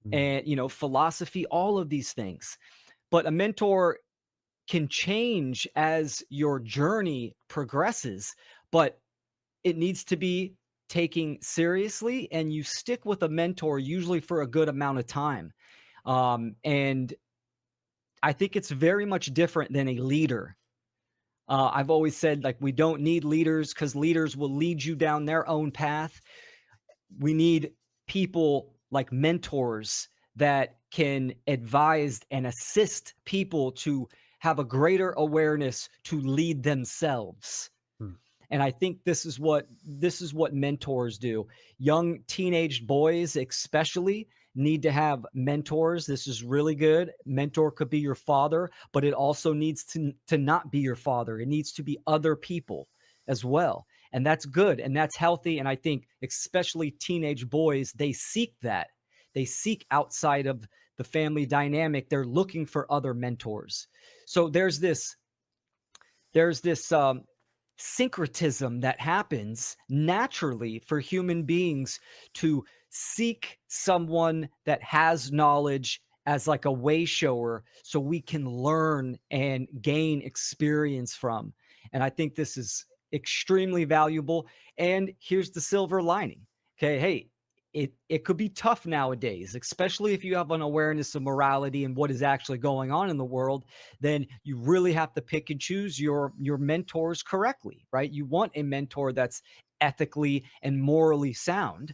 Mm. and philosophy, all of these things. But a mentor can change as your journey progresses, but it needs to be taken seriously, and you stick with a mentor usually for a good amount of time. And I think it's very much different than a leader. I've always said, like, we don't need leaders because leaders will lead you down their own path. We need people like mentors that can advise and assist people to have a greater awareness to lead themselves. Mm. And I think this is what mentors do. Young teenage boys especially need to have mentors. This is really good. Mentor could be your father, but it also needs to not be your father. It needs to be other people as well. And that's good and that's healthy. And I think especially teenage boys, they seek that. They seek outside of the family dynamic. They're looking for other mentors. So there's this syncretism that happens naturally for human beings to seek someone that has knowledge as like a way shower so we can learn and gain experience from. And I think this is extremely valuable. And here's the silver lining. Okay, hey, it could be tough nowadays, especially if you have an awareness of morality and what is actually going on in the world. Then you really have to pick and choose your mentors correctly, right? You want a mentor that's ethically and morally sound.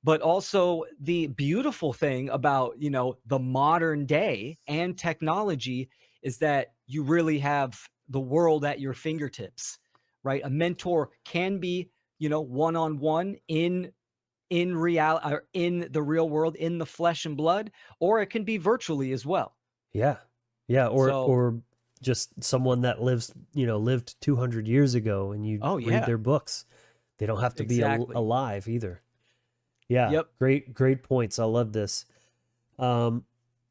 But also the beautiful thing about, the modern day and technology is that you really have the world at your fingertips, right? A mentor can be, one-on-one in real or in the real world, in the flesh and blood, or it can be virtually as well. Yeah. Yeah, So, or just someone that lived 200 years ago and you oh read yeah, their books. They don't have to be exactly. alive either. Yeah, Yep. great points. I love this. Um,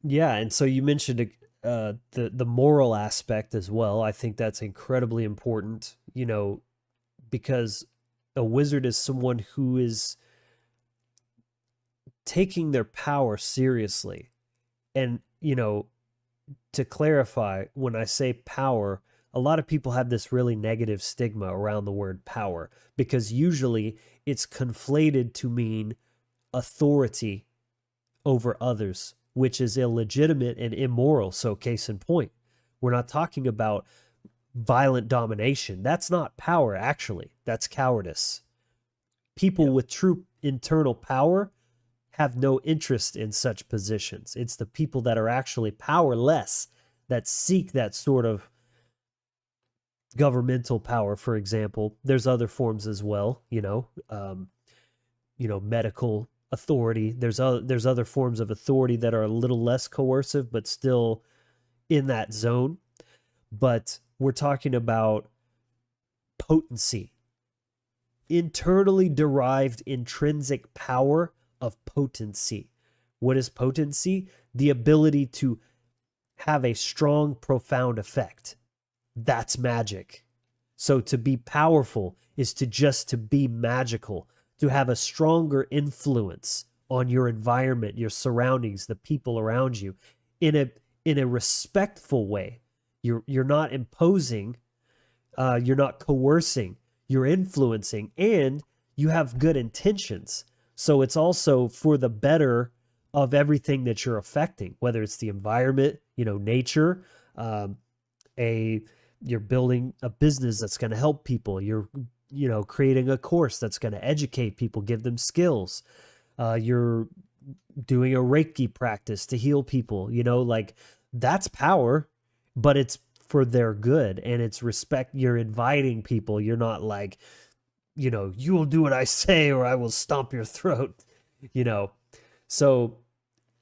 yeah, and so you mentioned the moral aspect as well. I think that's incredibly important, because a wizard is someone who is taking their power seriously. And, to clarify, when I say power, a lot of people have this really negative stigma around the word power because usually it's conflated to mean authority over others, which is illegitimate and immoral. So, case in point, we're not talking about violent domination. That's not power, actually. That's cowardice. People Yep. with true internal power have no interest in such positions. It's the people that are actually powerless that seek that sort of governmental power, for example. There's other forms as well, medical authority. There's other forms of authority that are a little less coercive, but still in that zone. But we're talking about potency, internally derived intrinsic power of potency. What is potency? The ability to have a strong, profound effect. That's magic. So to be powerful is to be magical, to have a stronger influence on your environment, your surroundings, the people around you in a respectful way. You're not imposing, you're not coercing, you're influencing, and you have good intentions. So it's also for the better of everything that you're affecting, whether it's the environment, nature, um, a you're building a business that's going to help people. You're creating a course that's going to educate people, give them skills. You're doing a Reiki practice to heal people. Like that's power, but it's for their good and it's respect. You're inviting people. You're not like, you will do what I say or I will stomp your throat. You know, so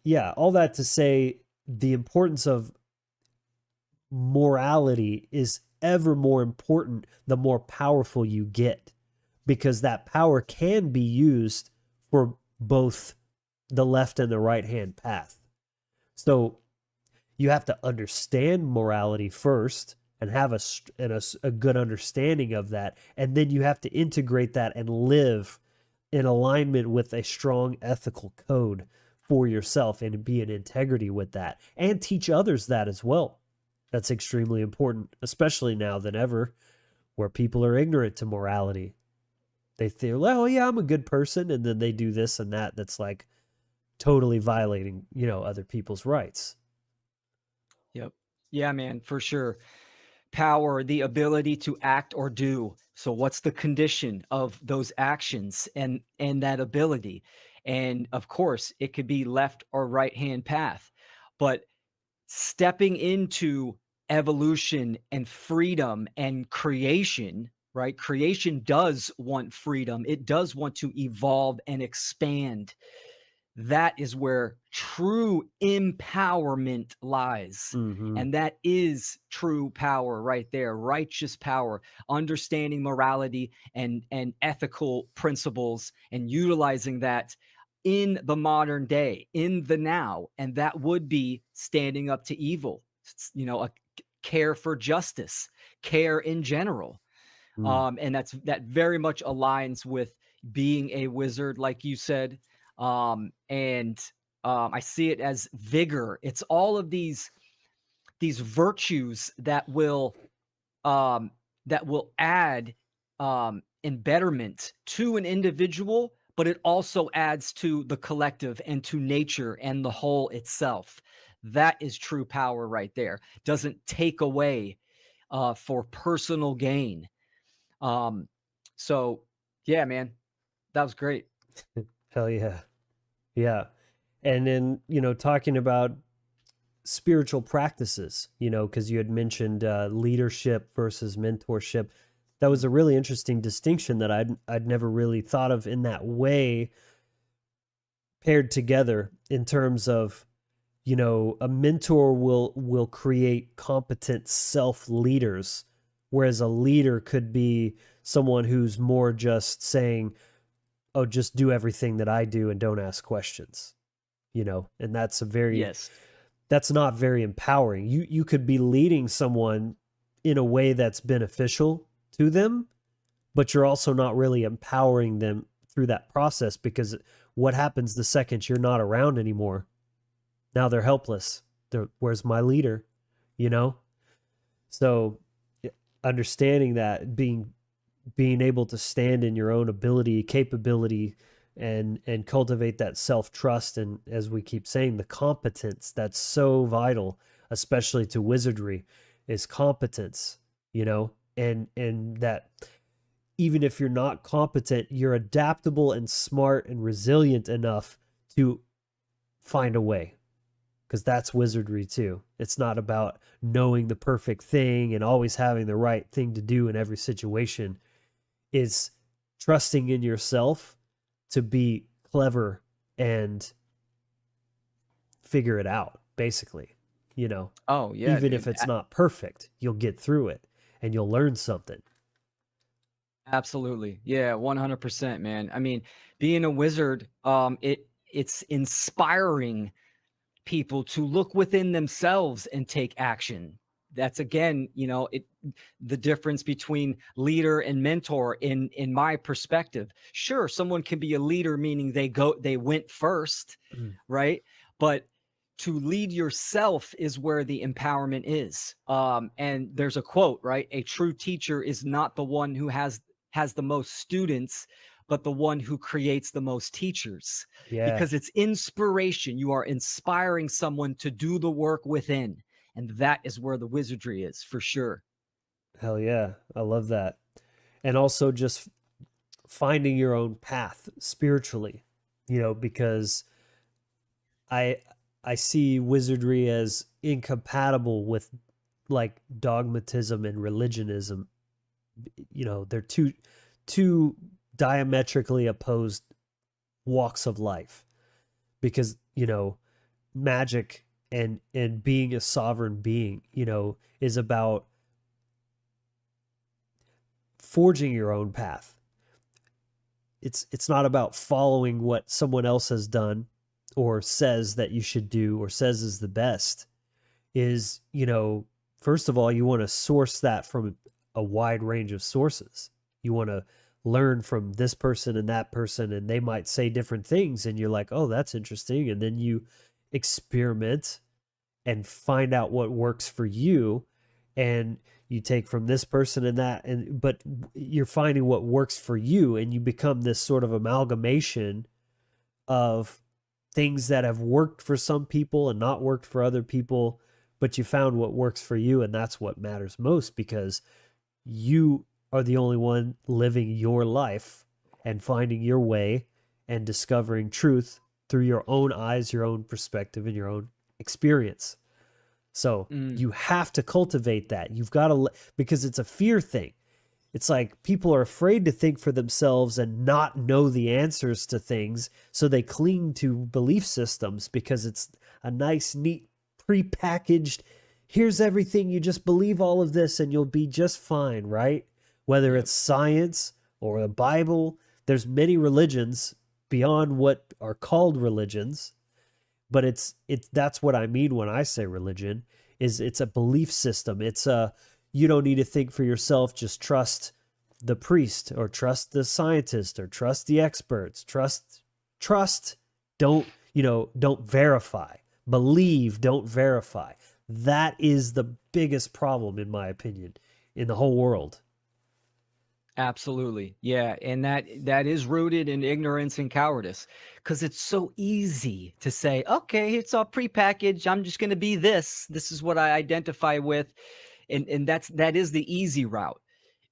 yeah, all that to say, the importance of morality is ever more important the more powerful you get, because that power can be used for both the left and the right hand path. So you have to understand morality first and have a good understanding of that. And then you have to integrate that and live in alignment with a strong ethical code for yourself and be in integrity with that and teach others that as well. That's extremely important, especially now than ever, where people are ignorant to morality. They feel, oh, yeah, I'm a good person. And then they do this and that that's like totally violating, other people's rights. Yep. Yeah, man, for sure. Power, the ability to act or do. So what's the condition of those actions and that ability? And of course, it could be left or right hand path. But stepping into evolution and freedom and creation, right? Creation does want freedom. It does want to evolve and expand. That is where true empowerment lies. Mm-hmm. And that is true power right there, righteous power, understanding morality and ethical principles and utilizing that in the modern day, in the now. And that would be standing up to evil, a care for justice, care in general. Mm. And that very much aligns with being a wizard, like you said. And I see it as vigor. It's all of these virtues um, that will add and betterment to an individual, but it also adds to the collective and to nature and the whole itself. That is true power right there. Doesn't take away for personal gain. Um, so yeah, man, that was great. Hell yeah. Yeah. And then, talking about spiritual practices, because you had mentioned leadership versus mentorship. That was a really interesting distinction that I'd never really thought of in that way, paired together in terms of, a mentor will create competent self leaders, whereas a leader could be someone who's more just saying, oh, just do everything that I do and don't ask questions, and Yes. that's not very empowering. You could be leading someone in a way that's beneficial to them, but you're also not really empowering them through that process, because what happens the second you're not around anymore? Now they're helpless. Where's my leader? You know? So understanding that, being able to stand in your own ability, capability, and cultivate that self-trust, and as we keep saying, the competence that's so vital, especially to wizardry, is competence, and that even if you're not competent, you're adaptable and smart and resilient enough to find a way, because that's wizardry too. It's not about knowing the perfect thing and always having the right thing to do in every situation. Is trusting in yourself to be clever and figure it out, basically. Oh yeah, Even if dude. it's not perfect, you'll get through it and you'll learn something. Absolutely. Yeah, 100%, man. I mean, being a wizard, it's inspiring people to look within themselves and take action. That's again, the difference between leader and mentor in my perspective. Sure, someone can be a leader, meaning they went first, right? But to lead yourself is where the empowerment is. And there's a quote, right? A true teacher is not the one who has the most students, but the one who creates the most teachers, Yeah. because it's inspiration. You are inspiring someone to do the work within. And that is where the wizardry is, for sure. Hell yeah. I love that. And also just finding your own path spiritually, because I I see wizardry as incompatible with like dogmatism and religionism. They're two diametrically opposed walks of life, because magic and being a sovereign being, is about forging your own path. It's not about following what someone else has done or says that you should do or says is the best. Is, first of all, you want to source that from a wide range of sources. You want to learn from this person and that person, and they might say different things, and you're like, oh, that's interesting. And then you experiment and find out what works for you. And you take from this person and that, but you're finding what works for you, and you become this sort of amalgamation of things that have worked for some people and not worked for other people, but you found what works for you, and that's what matters most, because you are the only one living your life and finding your way and discovering truth through your own eyes, your own perspective, and your own experience. So you have to cultivate that. You've got to, because it's a fear thing. It's like people are afraid to think for themselves and not know the answers to things. So they cling to belief systems because it's a nice, neat, prepackaged, here's everything. You just believe all of this and you'll be just fine, right? Whether it's science or the Bible, there's many religions beyond what are called religions. But it's that's what I mean when I say religion, is it's a belief system. It's a, you don't need to think for yourself, just trust the priest or trust the scientist or trust the experts. Trust, don't verify. Believe, don't verify. That is the biggest problem, in my opinion, in the whole world. Absolutely. Yeah. And that is rooted in ignorance and cowardice, because it's so easy to say, okay, it's all prepackaged. I'm just going to be this. This is what I identify with. And that is the easy route.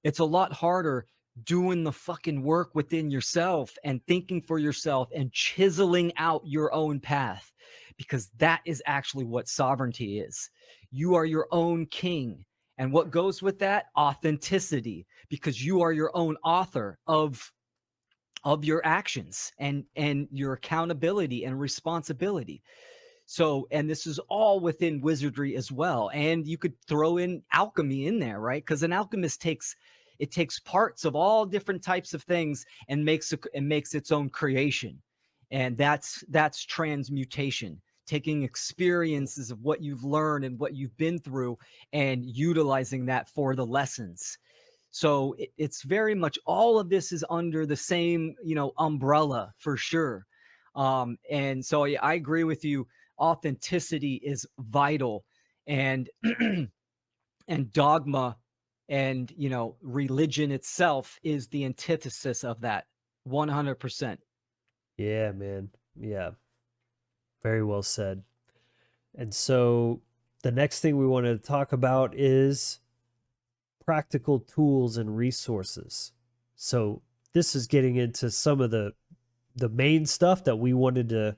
It's a lot harder doing the fucking work within yourself and thinking for yourself and chiseling out your own path, because that is actually what sovereignty is. You are your own king. And what goes with that? Authenticity, because you are your own author of your actions and your accountability and responsibility. So, and this is all within wizardry as well. And you could throw in alchemy in there, right? Because an alchemist takes parts of all different types of things and makes its own creation. And that's transmutation, taking experiences of what you've learned and what you've been through and utilizing that for the lessons. So it's very much, all of this is under the same, umbrella for sure. And so I agree with you. Authenticity is vital, and and dogma and religion itself is the antithesis of that. 100%. Yeah, man. Yeah. Very well said. And so the next thing we want to talk about is practical tools and resources. So this is getting into some of the main stuff that we wanted to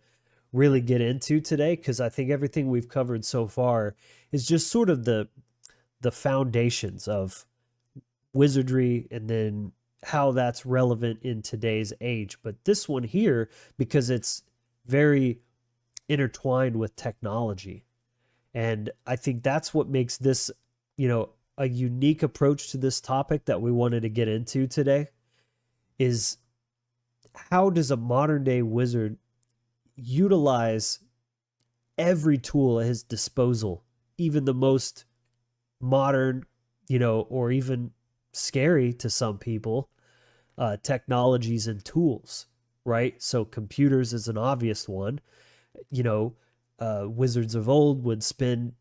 really get into today, because I think everything we've covered so far is just sort of the foundations of wizardry and then how that's relevant in today's age. But this one here, because it's very intertwined with technology, and I think that's what makes this, a unique approach to this topic that we wanted to get into today, is how does a modern day wizard utilize every tool at his disposal, even the most modern, or even scary to some people, technologies and tools, right? So computers is an obvious one. Wizards of old would spend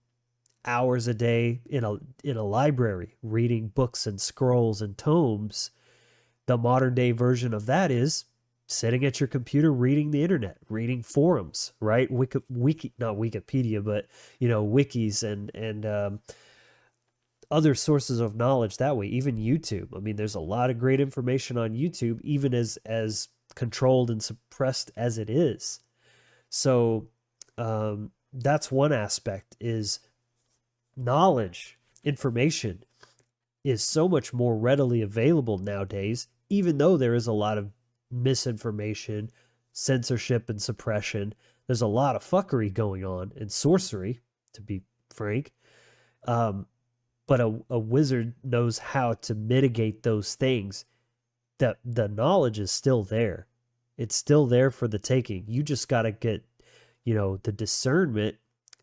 hours a day in a library reading books and scrolls and tomes. The modern day version of that is sitting at your computer reading the internet, reading forums, right? Not Wikipedia, but wikis and other sources of knowledge that way. Even YouTube. I mean, there's a lot of great information on YouTube, even as controlled and suppressed as it is. So that's one aspect, is knowledge, information is so much more readily available nowadays, even though there is a lot of misinformation, censorship, and suppression. There's a lot of fuckery going on, and sorcery, to be frank. but a wizard knows how to mitigate those things. That the knowledge is still there. It's still there for the taking. You just got to get, the discernment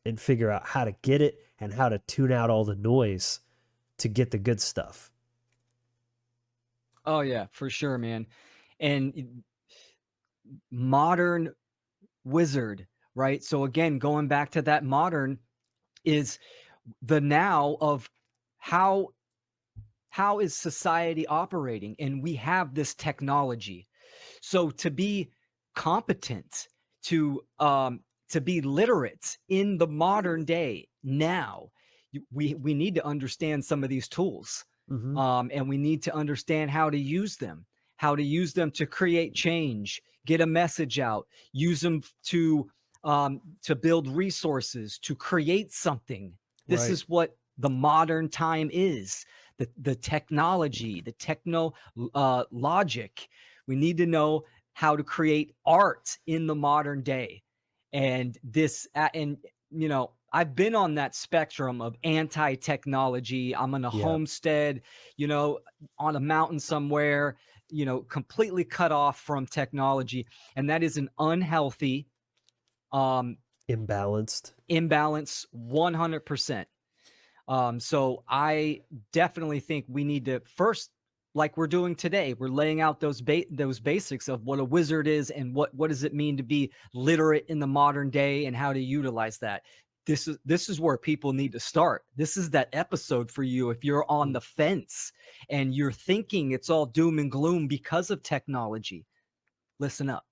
and figure out how to get it and how to tune out all the noise to get the good stuff. Oh yeah, for sure, man. And modern wizard, right? So again, going back to that modern is the now of how how is society operating, and we have this technology. So to be competent, to be literate in the modern day now, we need to understand some of these tools, Mm-hmm. and we need to understand how to use them to create change, get a message out, use them to build resources, to create something. This Right. is what the modern time is. The technology, the techno logic. We need to know how to create art in the modern day. And this, and I've been on that spectrum of anti-technology. I'm in a Yeah. homestead, on a mountain somewhere, completely cut off from technology. And that is an unhealthy Imbalanced. imbalance 100%. So I definitely think we need to first, like we're doing today, we're laying out those basics of what a wizard is and what does it mean to be literate in the modern day and how to utilize that. This is where people need to start. This is that episode for you if you're on the fence and you're thinking it's all doom and gloom because of technology. Listen up.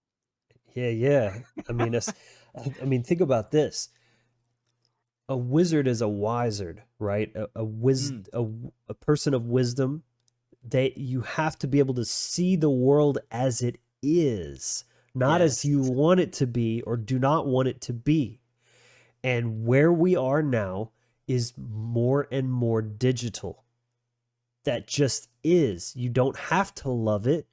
Yeah, yeah. I mean, think about this. A wizard is a wizard, right? Mm, A person of wisdom. You have to be able to see the world as it is, not as yes. you want it to be or do not want it to be. And where we are now is more and more digital. That just is. You don't have to love it.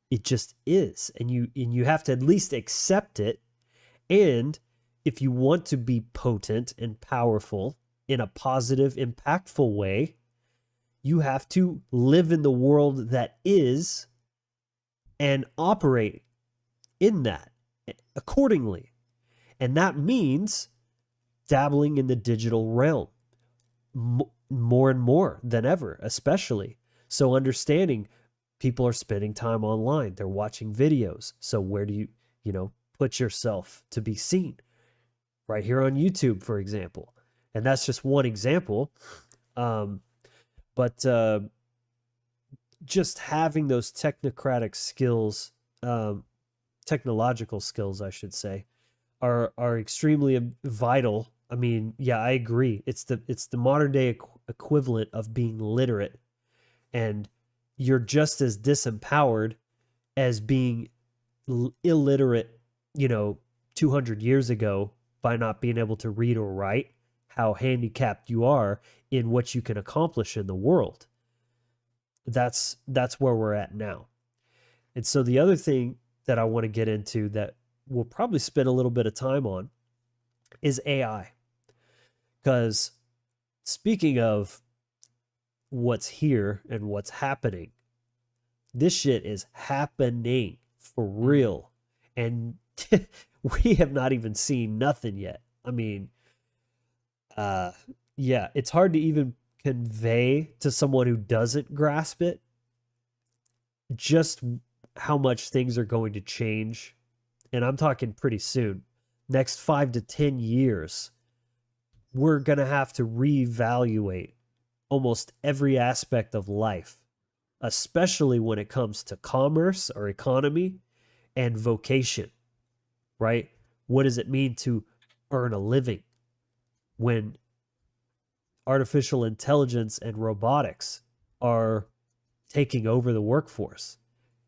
It just is. And you have to at least accept it. And if you want to be potent and powerful in a positive, impactful way, you have to live in the world that is and operate in that accordingly. And that means dabbling in the digital realm more and more than ever, especially. So understanding people are spending time online, they're watching videos. So where do you put yourself to be seen? Right here on YouTube, for example. And that's just one example. But just having those technocratic skills, technological skills, I should say, are extremely vital. I mean, yeah, I agree. It's the modern day equivalent of being literate, and you're just as disempowered as being illiterate, 200 years ago by not being able to read or write, how handicapped you are in what you can accomplish in the world. That's where we're at now. And so the other thing that I want to get into that we'll probably spend a little bit of time on is AI. Because speaking of what's here and what's happening, this shit is happening for mhm. real. And we have not even seen nothing yet. I mean, uh, yeah, it's hard to even convey to someone who doesn't grasp it just how much things are going to change. And I'm talking pretty soon. Next 5 to 10 years, we're going to have to reevaluate almost every aspect of life, especially when it comes to commerce or economy and vocation, right? What does it mean to earn a living when artificial intelligence and robotics are taking over the workforce?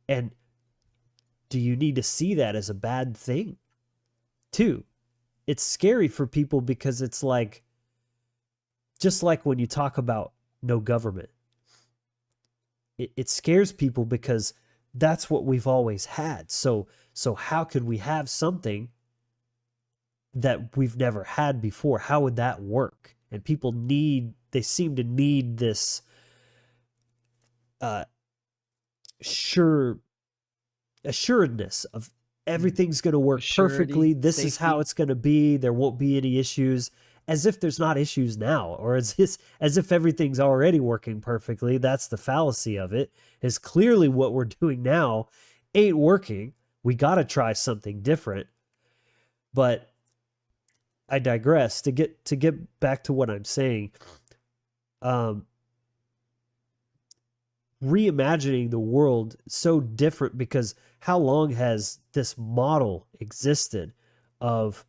And do you need to see that as a bad thing? Too, it's scary for people because it's like, just like when you talk about no government, it scares people because that's what we've always had. So how could we have something that we've never had before? How would that work? And people need they seem to need this uh sure assuredness of Mm. everything's going to work perfectly. Surety, This is how safety. it's going to be. There won't be any issues, as if there's not issues now, or as if everything's already working perfectly. That's the fallacy of it. Is clearly what we're doing now ain't working. We got to try something different. But I digress. To get back to what I'm saying. Um, Reimagining the world so different, because how long has this model existed of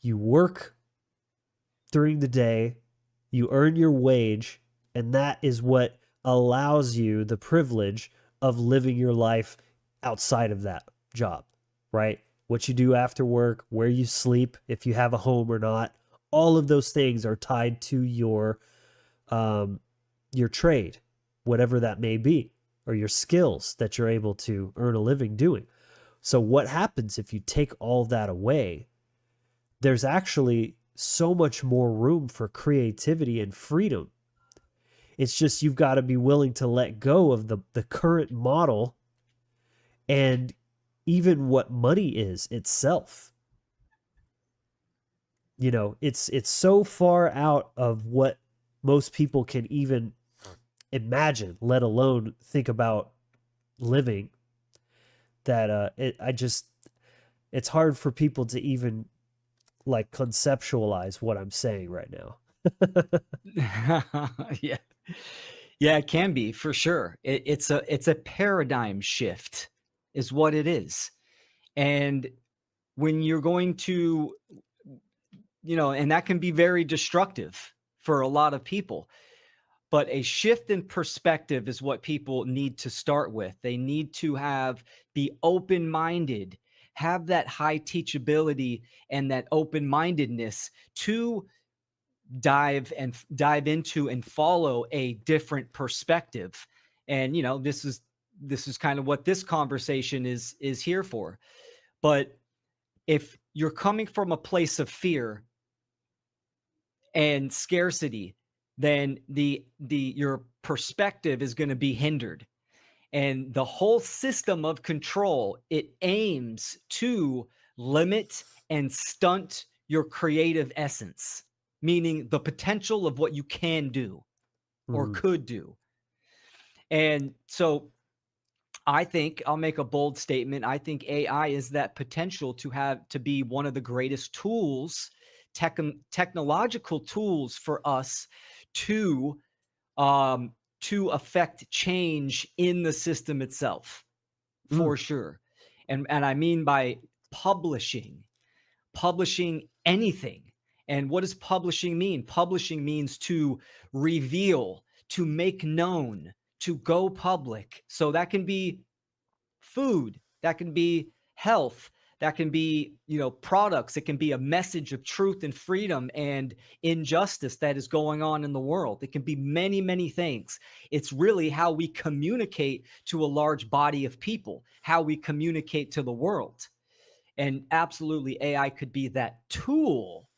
you work during the day, you earn your wage, and that is what allows you the privilege of living your life outside of that job, right? What you do after work, where you sleep, if you have a home or not, all of those things are tied to um, your trade, whatever that may be, or your skills that you're able to earn a living doing. So, what happens if you take all that away? There's actually so much more room for creativity and freedom. It's just you've got to be willing to let go of the current model and even what money is itself. It's so far out of what most people can even imagine, let alone think about living, that it's hard for people to even like conceptualize what I'm saying right now. Yeah. Yeah, it can be for sure. It's a paradigm shift is what it is. And when you're going to, and that can be very destructive for a lot of people. But a shift in perspective is what people need to start with. They need to be open-minded, have that high teachability and that open-mindedness to dive into and follow a different perspective. And this is kind of what this conversation is here for. But if you're coming from a place of fear and scarcity, then your perspective is going to be hindered. And the whole system of control, it aims to limit and stunt your creative essence, meaning the potential of what you can do or Mm, could do. And so I think I'll make a bold statement. I think AI is that potential to be one of the greatest tools, technological tools for us to um, to affect change in the system itself, mm, for sure. And I mean by publishing anything. And what does publishing mean? Publishing means to reveal, to make known, to go public. So that can be food, that can be health, that can be, products. It can be a message of truth and freedom and injustice that is going on in the world. It can be many, many things. It's really how we communicate to a large body of people, how we communicate to the world. And absolutely, AI could be that tool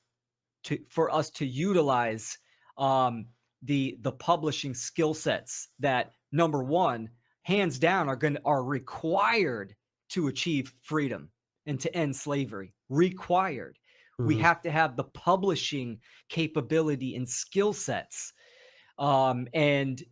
for us to utilize the publishing skill sets that, number one, hands down are required to achieve freedom and to end slavery. Required. We mm, have to have the publishing capability and skill sets, and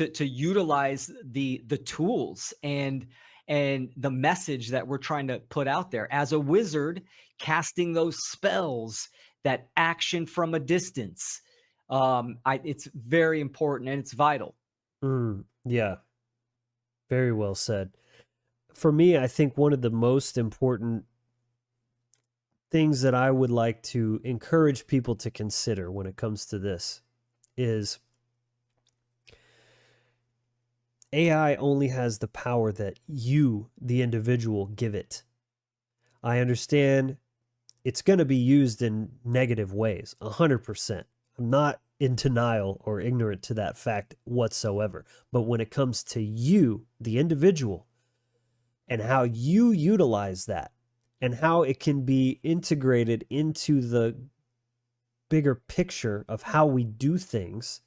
to utilize the tools and the message that we're trying to put out there as a wizard, casting those spells, that action from a distance. It's very important and it's vital. yeah, very well said. For me, I think one of the most important things that I would like to encourage people to consider when it comes to this is AI only has the power that you, the individual, give it. I understand it's going to be used in negative ways, 100%. I'm not in denial or ignorant to that fact whatsoever. But when it comes to you, the individual, and how you utilize that, and how it can be integrated into the bigger picture of how we do things,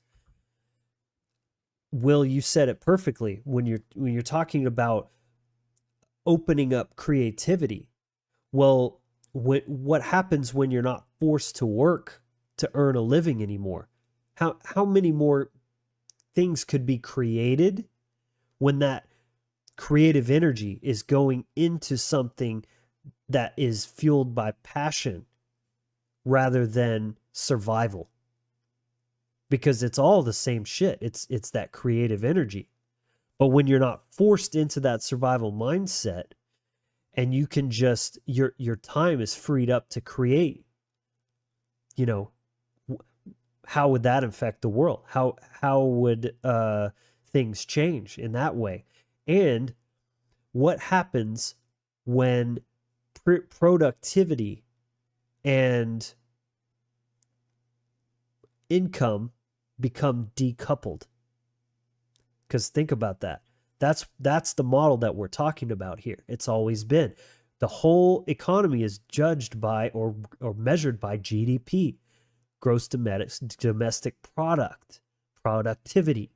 Will, you said it perfectly when you're talking about opening up creativity. Well, what happens when you're not forced to work to earn a living anymore? How many more things could be created when that creative energy is going into something that is fueled by passion rather than survival? Because it's all the same shit. It's that creative energy. But when you're not forced into that survival mindset, and you can just your time is freed up to create, you know, how would that affect the world? How would things change in that way? And what happens when productivity and income become decoupled? Because think about that. That's the model that we're talking about here. It's always been. The whole economy is judged by or measured by GDP, gross domestic product, productivity.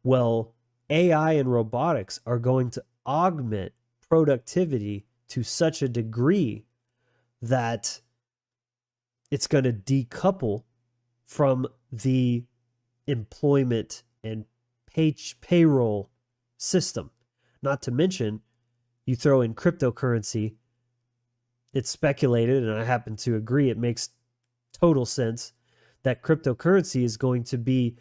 Well, AI and robotics are going to augment productivity to such a degree that it's going to decouple from the employment and payroll system. Not to mention, you throw in cryptocurrency, it's speculated, and I happen to agree, it makes total sense that cryptocurrency is going to be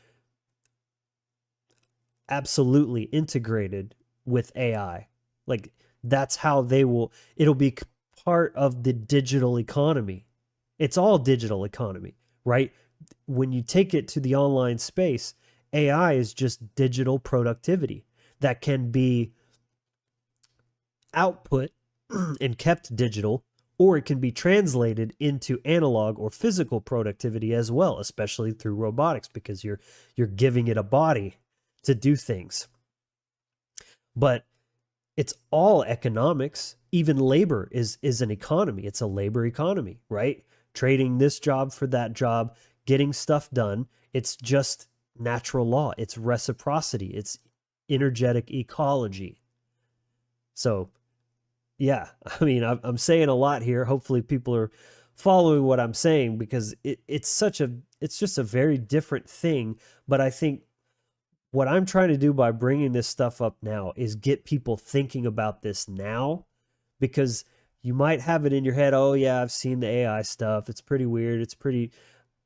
absolutely integrated with AI. Like, that's how it'll be part of the digital economy. It's all digital economy, right? When you take it to the online space, AI is just digital productivity that can be output and kept digital, or it can be translated into analog or physical productivity as well, especially through robotics, because you're giving it a body to do things. But it's all economics. Even labor is an economy. It's a labor economy, right? Trading this job for that job, getting stuff done. It's just natural law. It's reciprocity. It's energetic ecology. So, yeah, I mean, I'm saying a lot here. Hopefully people are following what I'm saying, because it's just a very different thing. But I think what I'm trying to do by bringing this stuff up now is get people thinking about this now, because you might have it in your head, oh yeah, I've seen the AI stuff. It's pretty weird. It's pretty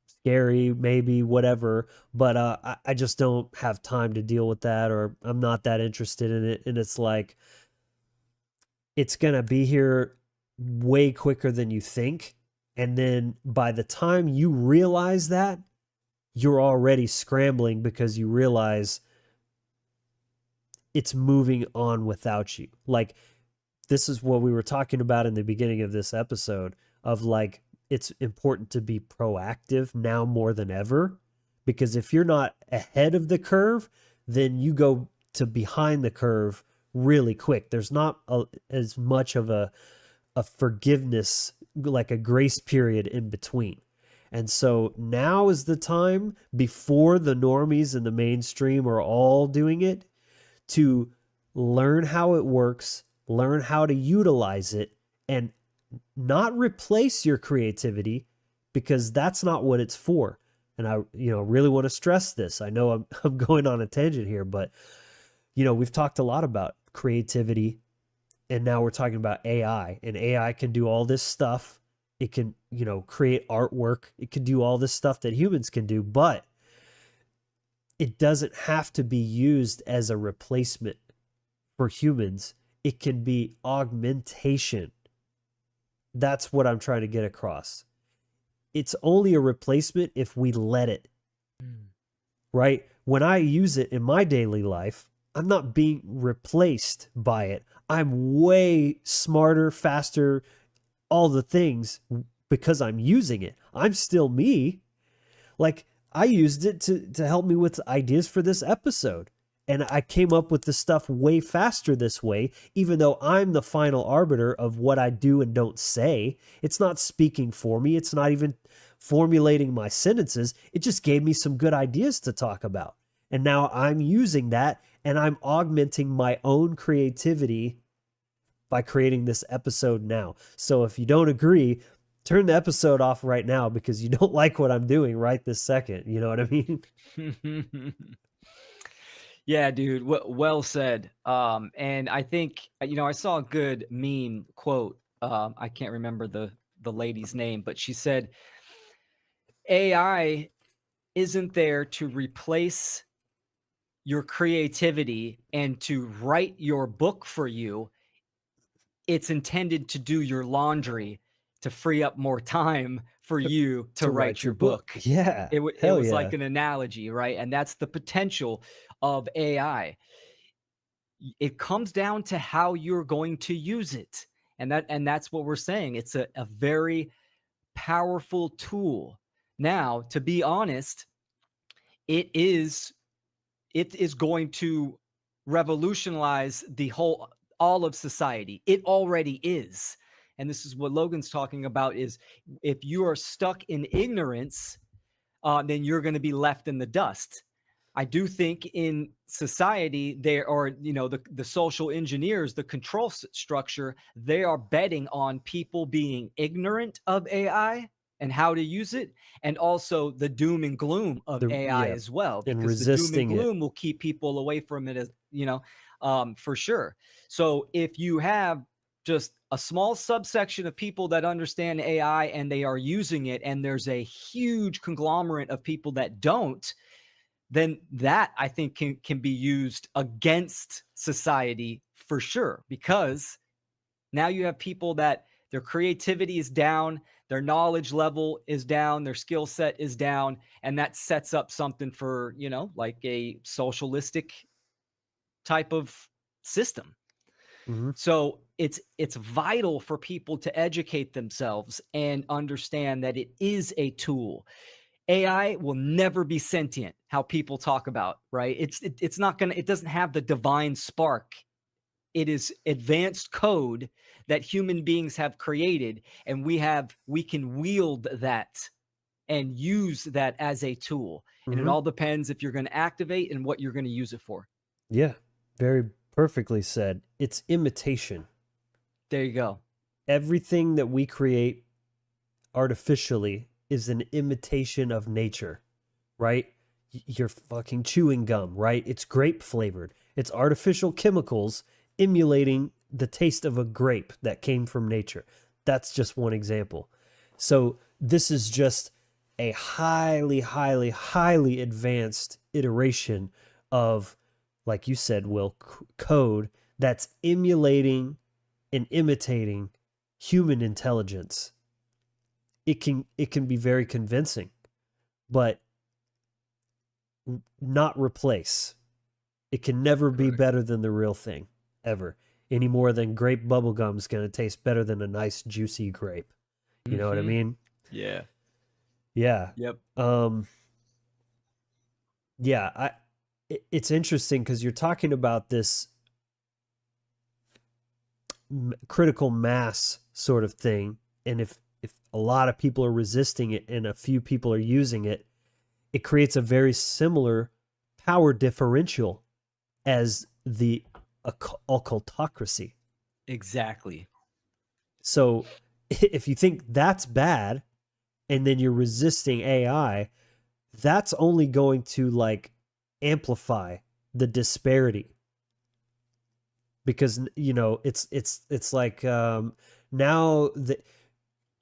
scary, maybe, whatever. But I just don't have time to deal with that, or I'm not that interested in it. And it's like, it's going to be here way quicker than you think. And then by the time you realize that, you're already scrambling because you realize it's moving on without you. Like, this is what we were talking about in the beginning of this episode of, like, it's important to be proactive now more than ever, because if you're not ahead of the curve, then you go to behind the curve really quick. There's not as much of a forgiveness, like a grace period in between. And so now is the time, before the normies and the mainstream are all doing it, to learn how it works, learn how to utilize it, and not replace your creativity, because that's not what it's for. And I, really want to stress this. I know I'm going on a tangent here, but we've talked a lot about creativity, and now we're talking about AI, and AI can do all this stuff. It can, create artwork. It can do all this stuff that humans can do, but it doesn't have to be used as a replacement for humans. It can be augmentation. That's what I'm trying to get across. It's only a replacement if we let it, right? When I use it in my daily life, I'm not being replaced by it. I'm way smarter, faster, all the things, because I'm using it. I'm still me. Like, I used it to help me with ideas for this episode. And I came up with the stuff way faster this way, even though I'm the final arbiter of what I do and don't say. It's not speaking for me. It's not even formulating my sentences. It just gave me some good ideas to talk about. And now I'm using that and I'm augmenting my own creativity by creating this episode now. So if you don't agree, turn the episode off right now because you don't like what I'm doing right this second. You know what I mean? Yeah, dude. Well said. And I think I saw a good meme quote. I can't remember the lady's name, but she said, "AI isn't there to replace your creativity and to write your book for you. It's intended to do your laundry to free up more time for you to To write write your your book. book." Yeah. It Hell was yeah. like an analogy, right? And that's the potential of AI. It comes down to how you're going to use it. And that's what we're saying. It's a very powerful tool. Now, to be honest, it is it is going to revolutionize the whole all of society. It already is. And this is what Logan's talking about, is if you are stuck in ignorance, then you're going to be left in the dust. I do think in society there are, the social engineers, the control structure, they are betting on people being ignorant of AI and how to use it, and also the doom and gloom of AI Yeah. as well, And because the doom and resisting it. gloom will keep people away from it, as for sure. So if you have just a small subsection of people that understand AI and they are using it, and there's a huge conglomerate of people that don't, then that, I think, can be used against society for sure, because now you have people that their creativity is down, their knowledge level is down, their skill set is down, and that sets up something for, like a socialistic type of system. Mhm. So it's vital for people to educate themselves and understand that it is a tool. AI will never be sentient, how people talk about, right? It's not gonna, it doesn't have the divine spark. It is advanced code that human beings have created, and we can wield that and use that as a tool. And it Mhm. all depends if you're going to activate and what you're going to use it for. Yeah. Very perfectly said. It's imitation. There you go. Everything that we create artificially is an imitation of nature, right? You're fucking chewing gum, right? It's grape flavored. It's artificial chemicals emulating the taste of a grape that came from nature. That's just one example. So this is just a highly, highly, highly advanced iteration of, like you said, Will, code that's emulating and imitating human intelligence. It can be very convincing, but not replace. It can never be Correct. better than the real thing, ever. Any more than grape bubblegum is going to taste better than a nice juicy grape. You know what I Mm-hmm. mean? Yeah. Yeah. Yep. Um yeah, it's interesting cuz you're talking about this critical mass sort of thing, and if a lot of people are resisting it and a few people are using it, it creates a very similar power differential as the occultocracy. Exactly. So if you think that's bad and then you're resisting AI, that's only going to like amplify the disparity, because it's like now that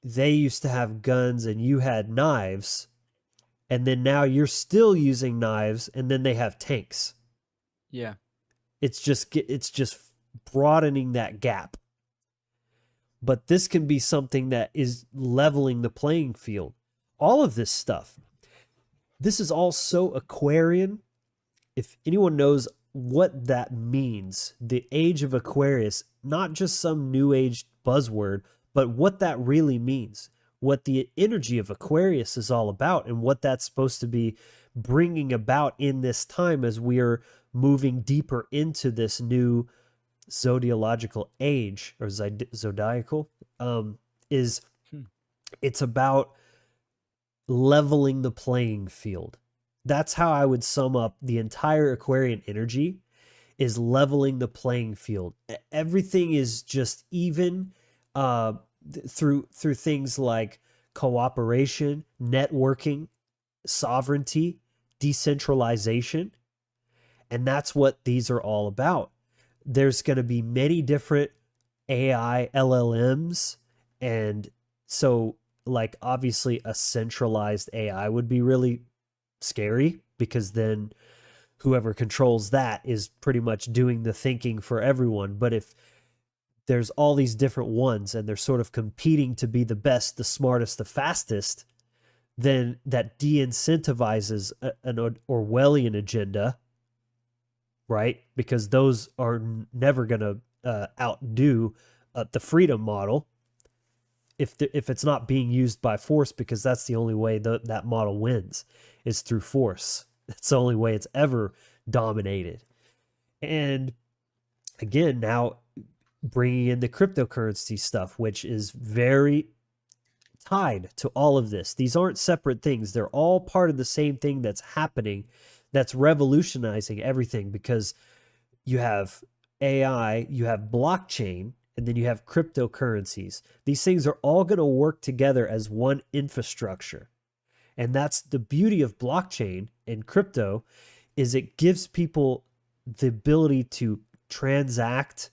they used to have guns and you had knives, and then now you're still using knives and then they have tanks. Yeah. It's just broadening that gap. But this can be something that is leveling the playing field. All of this stuff, this is all so Aquarian. If anyone knows what that means, the age of Aquarius, not just some new age buzzword, but what that really means. what the energy of Aquarius is all about and what that's supposed to be bringing about in this time as we are moving deeper into this new zodiological age, or zodiacal, is Hmm. it's about leveling the playing field. That's how I would sum up the entire Aquarian energy, is leveling the playing field. Everything is just even, uh, through things like cooperation, networking, sovereignty, decentralization, and that's what these are all about. There's going to be many different AI LLMs, and so like obviously a centralized AI would be really scary, because then whoever controls that is pretty much doing the thinking for everyone. But if there's all these different ones and they're sort of competing to be the best, the smartest, the fastest, then that de-incentivizes an Orwellian agenda, right? Because those are never going to outdo the freedom model if it's not being used by force, because that's the only way that model wins, is through force. That's the only way it's ever dominated. And again, now bringing in the cryptocurrency stuff, which is very tied to all of this. These aren't separate things. They're all part of the same thing that's happening, that's revolutionizing everything, because you have AI, you have blockchain, and then you have cryptocurrencies. These things are all going to work together as one infrastructure. And that's the beauty of blockchain and crypto, is it gives people the ability to transact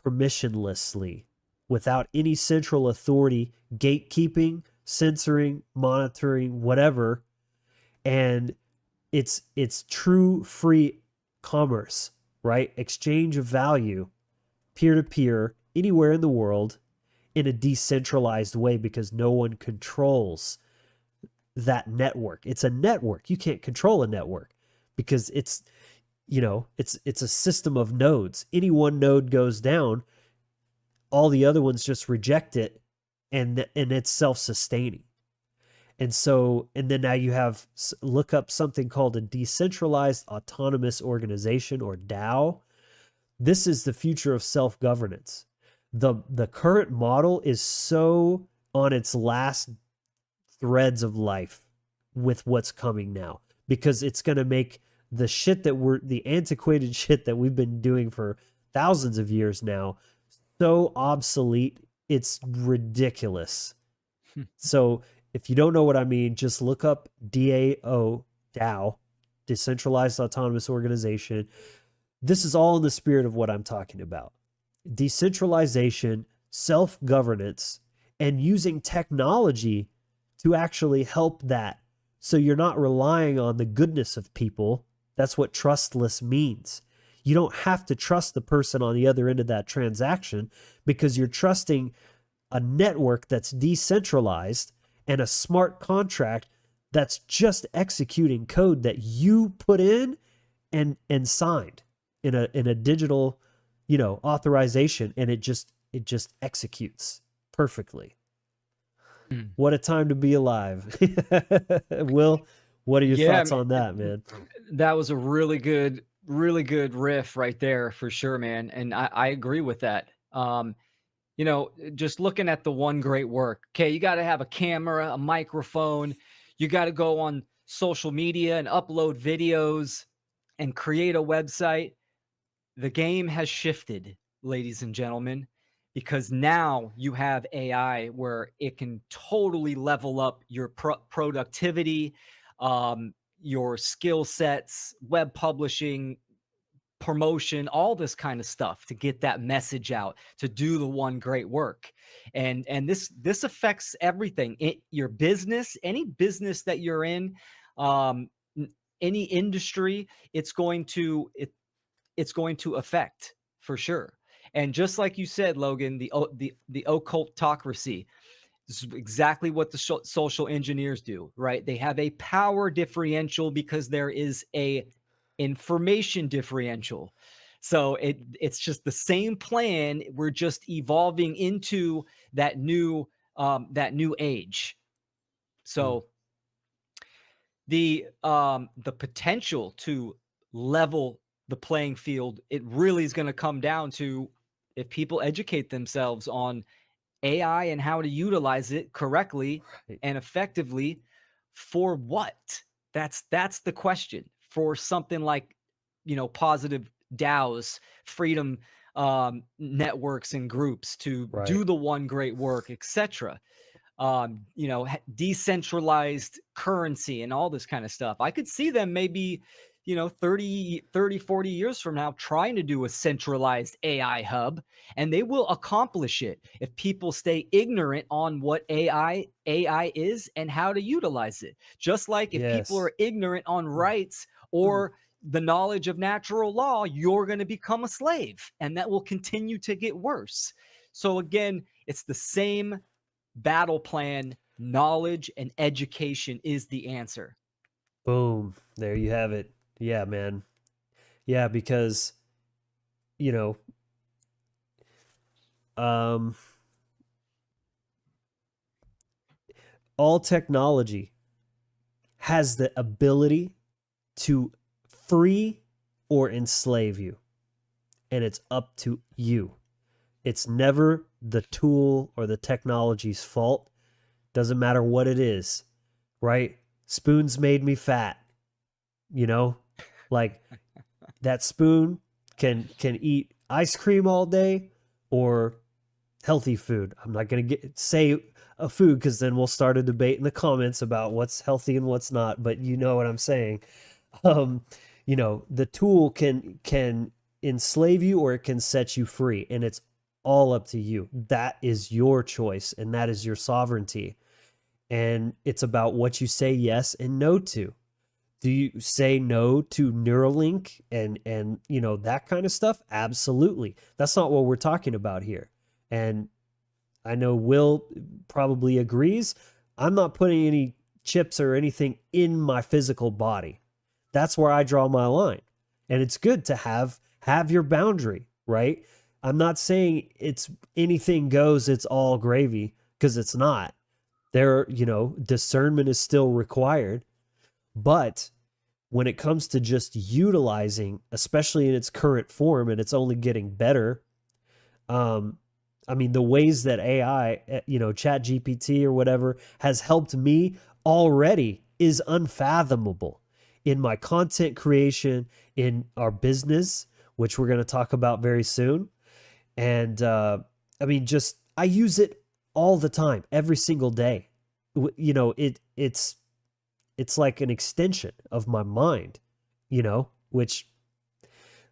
permissionlessly without any central authority gatekeeping, censoring, monitoring, whatever. And it's true free commerce, right? Exchange of value, peer to peer, anywhere in the world, in a decentralized way, because no one controls that network. It's a network. You can't control a network because it's, it's a system of nodes. Any one node goes down, all the other ones just reject it, and it's self-sustaining. And then now you have, look up something called a decentralized autonomous organization, or DAO. This is the future of self-governance. The current model is so on its last threads of life with what's coming now, because it's going to make the antiquated shit that we've been doing for thousands of years now so obsolete, it's ridiculous. So if you don't know what I mean, just look up DAO, Decentralized Autonomous Organization. This is all in the spirit of what I'm talking about. Decentralization, self-governance, and using technology to actually help that. So you're not relying on the goodness of people. That's what trustless means. You don't have to trust the person on the other end of that transaction, because you're trusting a network that's decentralized and a smart contract that's just executing code that you put in and signed in a digital, authorization, and it just executes perfectly. Hmm. What a time to be alive. Will, what are your Yeah, thoughts on that, man? that was a really good riff right there for sure, man. And I agree with that. Just looking at the one great work. Okay, you got to have a camera, a microphone. You got to go on social media and upload videos and create a website. The game has shifted, ladies and gentlemen, because now you have AI where it can totally level up your productivity, your skill sets, web publishing, promotion, all this kind of stuff to get that message out, to do the one great work. And this affects everything. Your business, any business that you're in, um, any industry, it's going to affect for sure. And just like you said, Logan, the occultocracy, this is exactly what the social engineers do, right? They have a power differential because there is a information differential. So it's just the same plan. We're just evolving into that new that new age. Mm. So the potential to level the playing field, it really is going to come down to if people educate themselves on AI and how to utilize it correctly Right. and effectively for what? That's the question. For something like, positive DAOs, freedom networks and groups to Right. do the one great work, etc. Decentralized currency and all this kind of stuff. I could see them maybe, 40 years from now trying to do a centralized AI hub, and they will accomplish it if people stay ignorant on what AI is and how to utilize it. Just like if people Yes. are ignorant on Mm. rights Mm. or the knowledge of natural law, you're going to become a slave, and that will continue to get worse. So again, it's the same battle plan. Knowledge and education is the answer. Boom. There you have it. Yeah, man. Yeah, because, you know, um, all technology has the ability to free or enslave you, and it's up to you. It's never the tool or the technology's fault. Doesn't matter what it is, right? Spoons made me fat, you know? Like that spoon can eat ice cream all day or healthy food. I'm not going to say a food cuz then we'll start a debate in the comments about what's healthy and what's not, but you know what I'm saying. Um, the tool can enslave you or it can set you free, and it's all up to you. That is your choice and that is your sovereignty. And it's about what you say yes and no to. Do you say no to Neuralink and that kind of stuff? Absolutely. That's not what we're talking about here. And I know Will probably agrees. I'm not putting any chips or anything in my physical body. That's where I draw my line. And it's good to have your boundary, right? I'm not saying it's anything goes, it's all gravy, because it's not. Discernment is still required, but when it comes to just utilizing, especially in its current form, and it's only getting better, um, I mean, the ways that AI, Chat GPT or whatever, has helped me already is unfathomable in my content creation, in our business, which we're going to talk about very soon. And I mean, just I use it all the time, every single day. It's like an extension of my mind, which,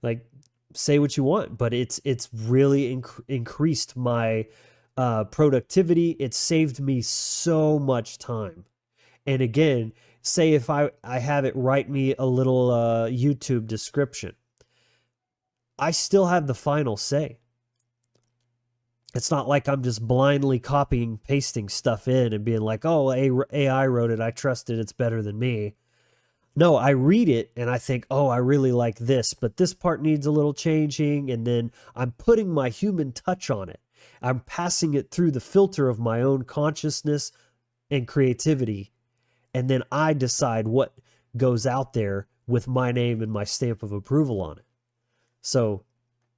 like, say what you want, but it's really increased my productivity. It saved me so much time. And again, say if I have it write me a little YouTube description, I still have the final say. It's not like I'm just blindly copying, pasting stuff in and being like, oh, AI wrote it, I trust it, it's better than me. No, I read it and I think, oh, I really like this, but this part needs a little changing. And then I'm putting my human touch on it. I'm passing it through the filter of my own consciousness and creativity. And then I decide what goes out there with my name and my stamp of approval on it. So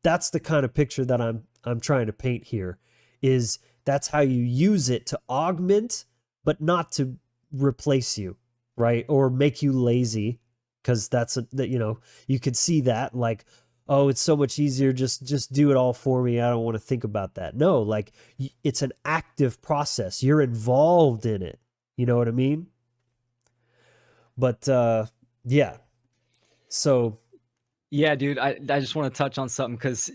that's the kind of picture that I'm trying to paint here. Is that's how you use it to augment, but not to replace you, right? Or make you lazy, because you could see that, like, oh, it's so much easier, just do it all for me, I don't want to think about that. No, like, it's an active process, you're involved in it, you know what I mean? But yeah, so Yeah, dude, I just want to touch on something because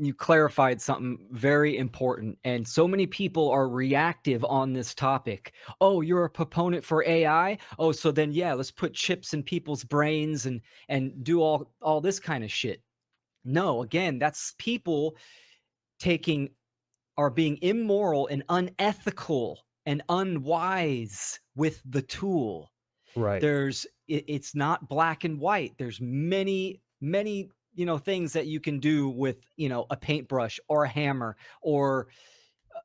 you clarified something very important. And so many people are reactive on this topic. Oh, you're a proponent for AI? Oh, so then yeah, let's put chips in people's brains and do all this kind of shit. No, again, that's people taking are being immoral and unethical and unwise with the tool. right. It's not black and white. There's many things that you can do with a paintbrush or a hammer or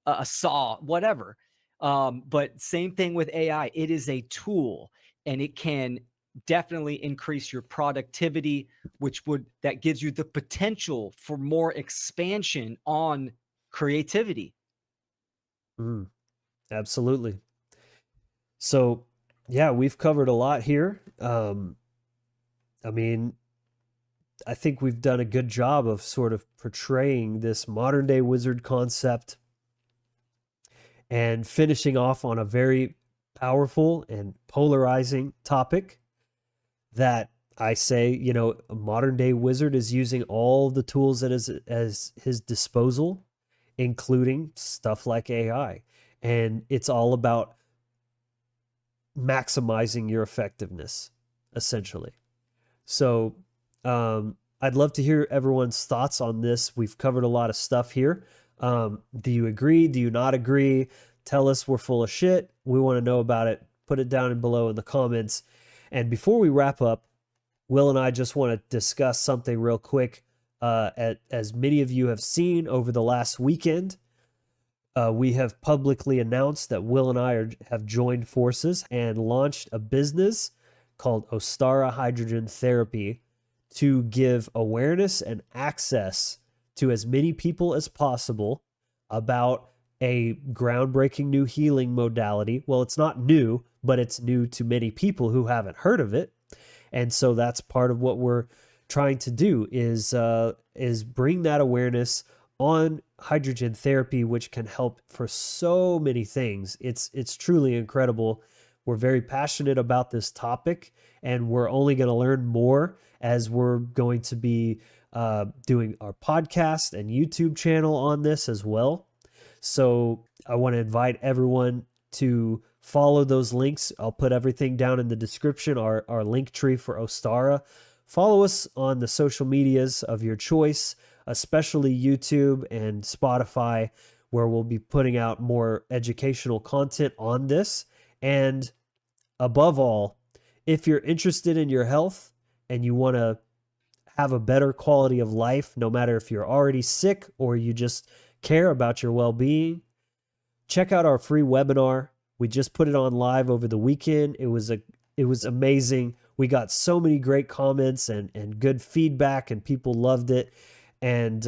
a saw, whatever. But same thing with AI. It is a tool, and it can definitely increase your productivity, that gives you the potential for more expansion on creativity. Mm, absolutely. So, yeah, we've covered a lot here. I mean, I think we've done a good job of sort of portraying this modern day wizard concept and finishing off on a very powerful and polarizing topic that I say, a modern day wizard is using all the tools that is as his disposal, including stuff like AI. And it's all about maximizing your effectiveness, essentially. So, I'd love to hear everyone's thoughts on this. We've covered a lot of stuff here. Do you agree? Do you not agree? Tell us we're full of shit. We want to know about it. Put it down below in the comments. And before we wrap up, Will and I just want to discuss something real quick. As many of you have seen over the last weekend, we have publicly announced that Will and I have joined forces and launched a business called Ostara Hydrogen Therapy to give awareness and access to as many people as possible about a groundbreaking new healing modality. Well, it's not new, but it's new to many people who haven't heard of it. And so that's part of what we're trying to do is bring that awareness on hydrogen therapy, which can help for so many things. It's truly incredible. We're very passionate about this topic, and we're only going to learn more as we're going to be doing our podcast and YouTube channel on this as well. So I want to invite everyone to follow those links. I'll put everything down in the description, our link tree for Ostara. Follow us on the social medias of your choice, especially YouTube and Spotify, where we'll be putting out more educational content on this. And above all, if you're interested in your health and you want to have a better quality of life, no matter if you're already sick or you just care about your well-being, check out our free webinar. We just put it on live over the weekend. It was amazing. We got so many great comments and good feedback, and people loved it. And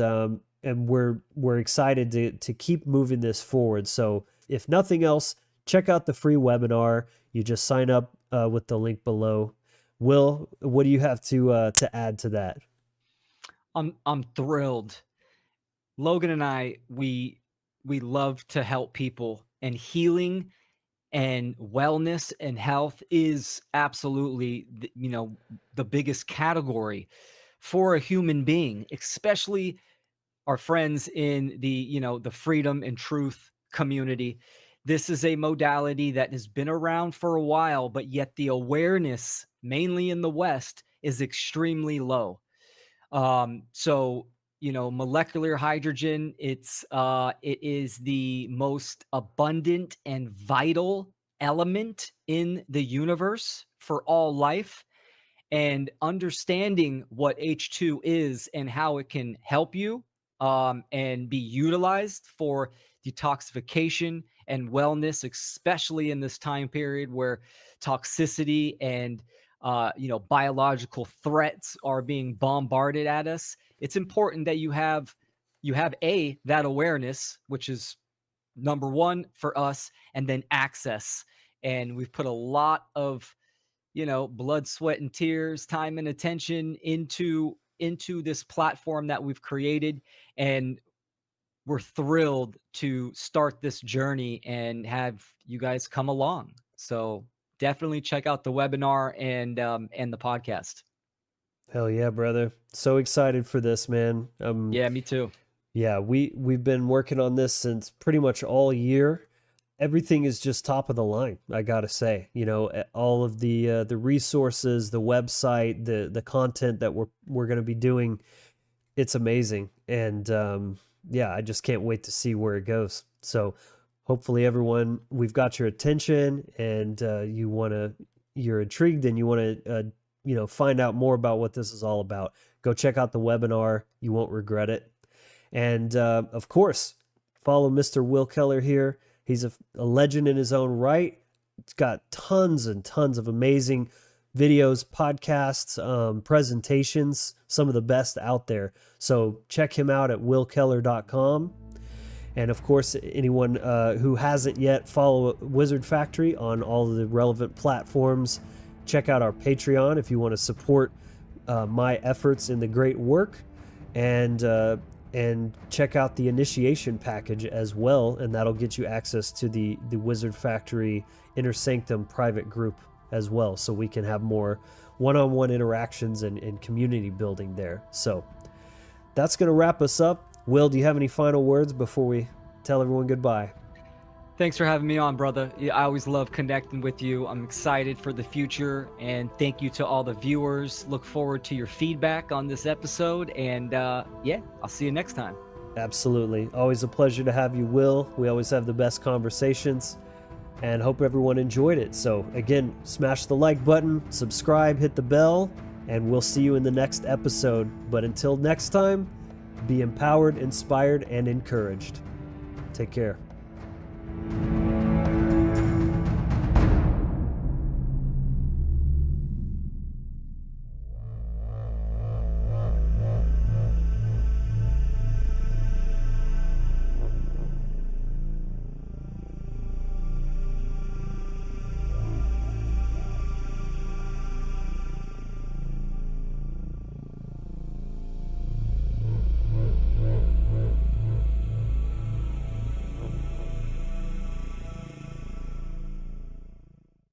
we're excited to keep moving this forward. So if nothing else, check out the free webinar. You just sign up with the link below. Will, what do you have to add to that? I'm thrilled. Logan and I, we love to help people, and healing and wellness and health is absolutely the biggest category for a human being, especially our friends in the freedom and truth community. This is a modality that has been around for a while, but yet the awareness, mainly in the West, is extremely low. So molecular hydrogen, it is the most abundant and vital element in the universe for all life. And understanding what H2 is and how it can help you and be utilized for detoxification and wellness, especially in this time period where toxicity and biological threats are being bombarded at us. It's important that you have that awareness, which is number one for us, and then access. And we've put a lot of blood, sweat, and tears, time and attention into this platform that we've created. And we're thrilled to start this journey and have you guys come along. So definitely check out the webinar and the podcast. Hell yeah, brother. So excited for this, man. Yeah, me too. Yeah, we've been working on this since pretty much all year. Everything is just top of the line, I gotta say. All of the resources, the website, the content that we're gonna be doing, it's amazing. And yeah, I just can't wait to see where it goes. So hopefully everyone, we've got your attention, and you're intrigued and you wanna find out more about what this is all about. Go check out the webinar. You won't regret it. And of course, follow Mr. Will Keller here He's a legend in his own right. It's got tons and tons of amazing videos, podcasts, presentations, some of the best out there. So check him out at willkeller.com. And of course, anyone who hasn't yet, follow Wizard Factory on all of the relevant platforms. Check out our Patreon if you want to support my efforts in the great work, and check out the initiation package as well, and that'll get you access to the Wizard Factory Inner Sanctum private group as well, so we can have more one-on-one interactions and community building there. So that's going to wrap us up. Will, do you have any final words before we tell everyone goodbye? Thanks for having me on, brother. I always love connecting with you. I'm excited for the future, and thank you to all the viewers. Look forward to your feedback on this episode, and yeah, I'll see you next time. Absolutely. Always a pleasure to have you, Will. We always have the best conversations, and hope everyone enjoyed it. So again, smash the like button, subscribe, hit the bell, and we'll see you in the next episode. But until next time, be empowered, inspired, and encouraged. Take care.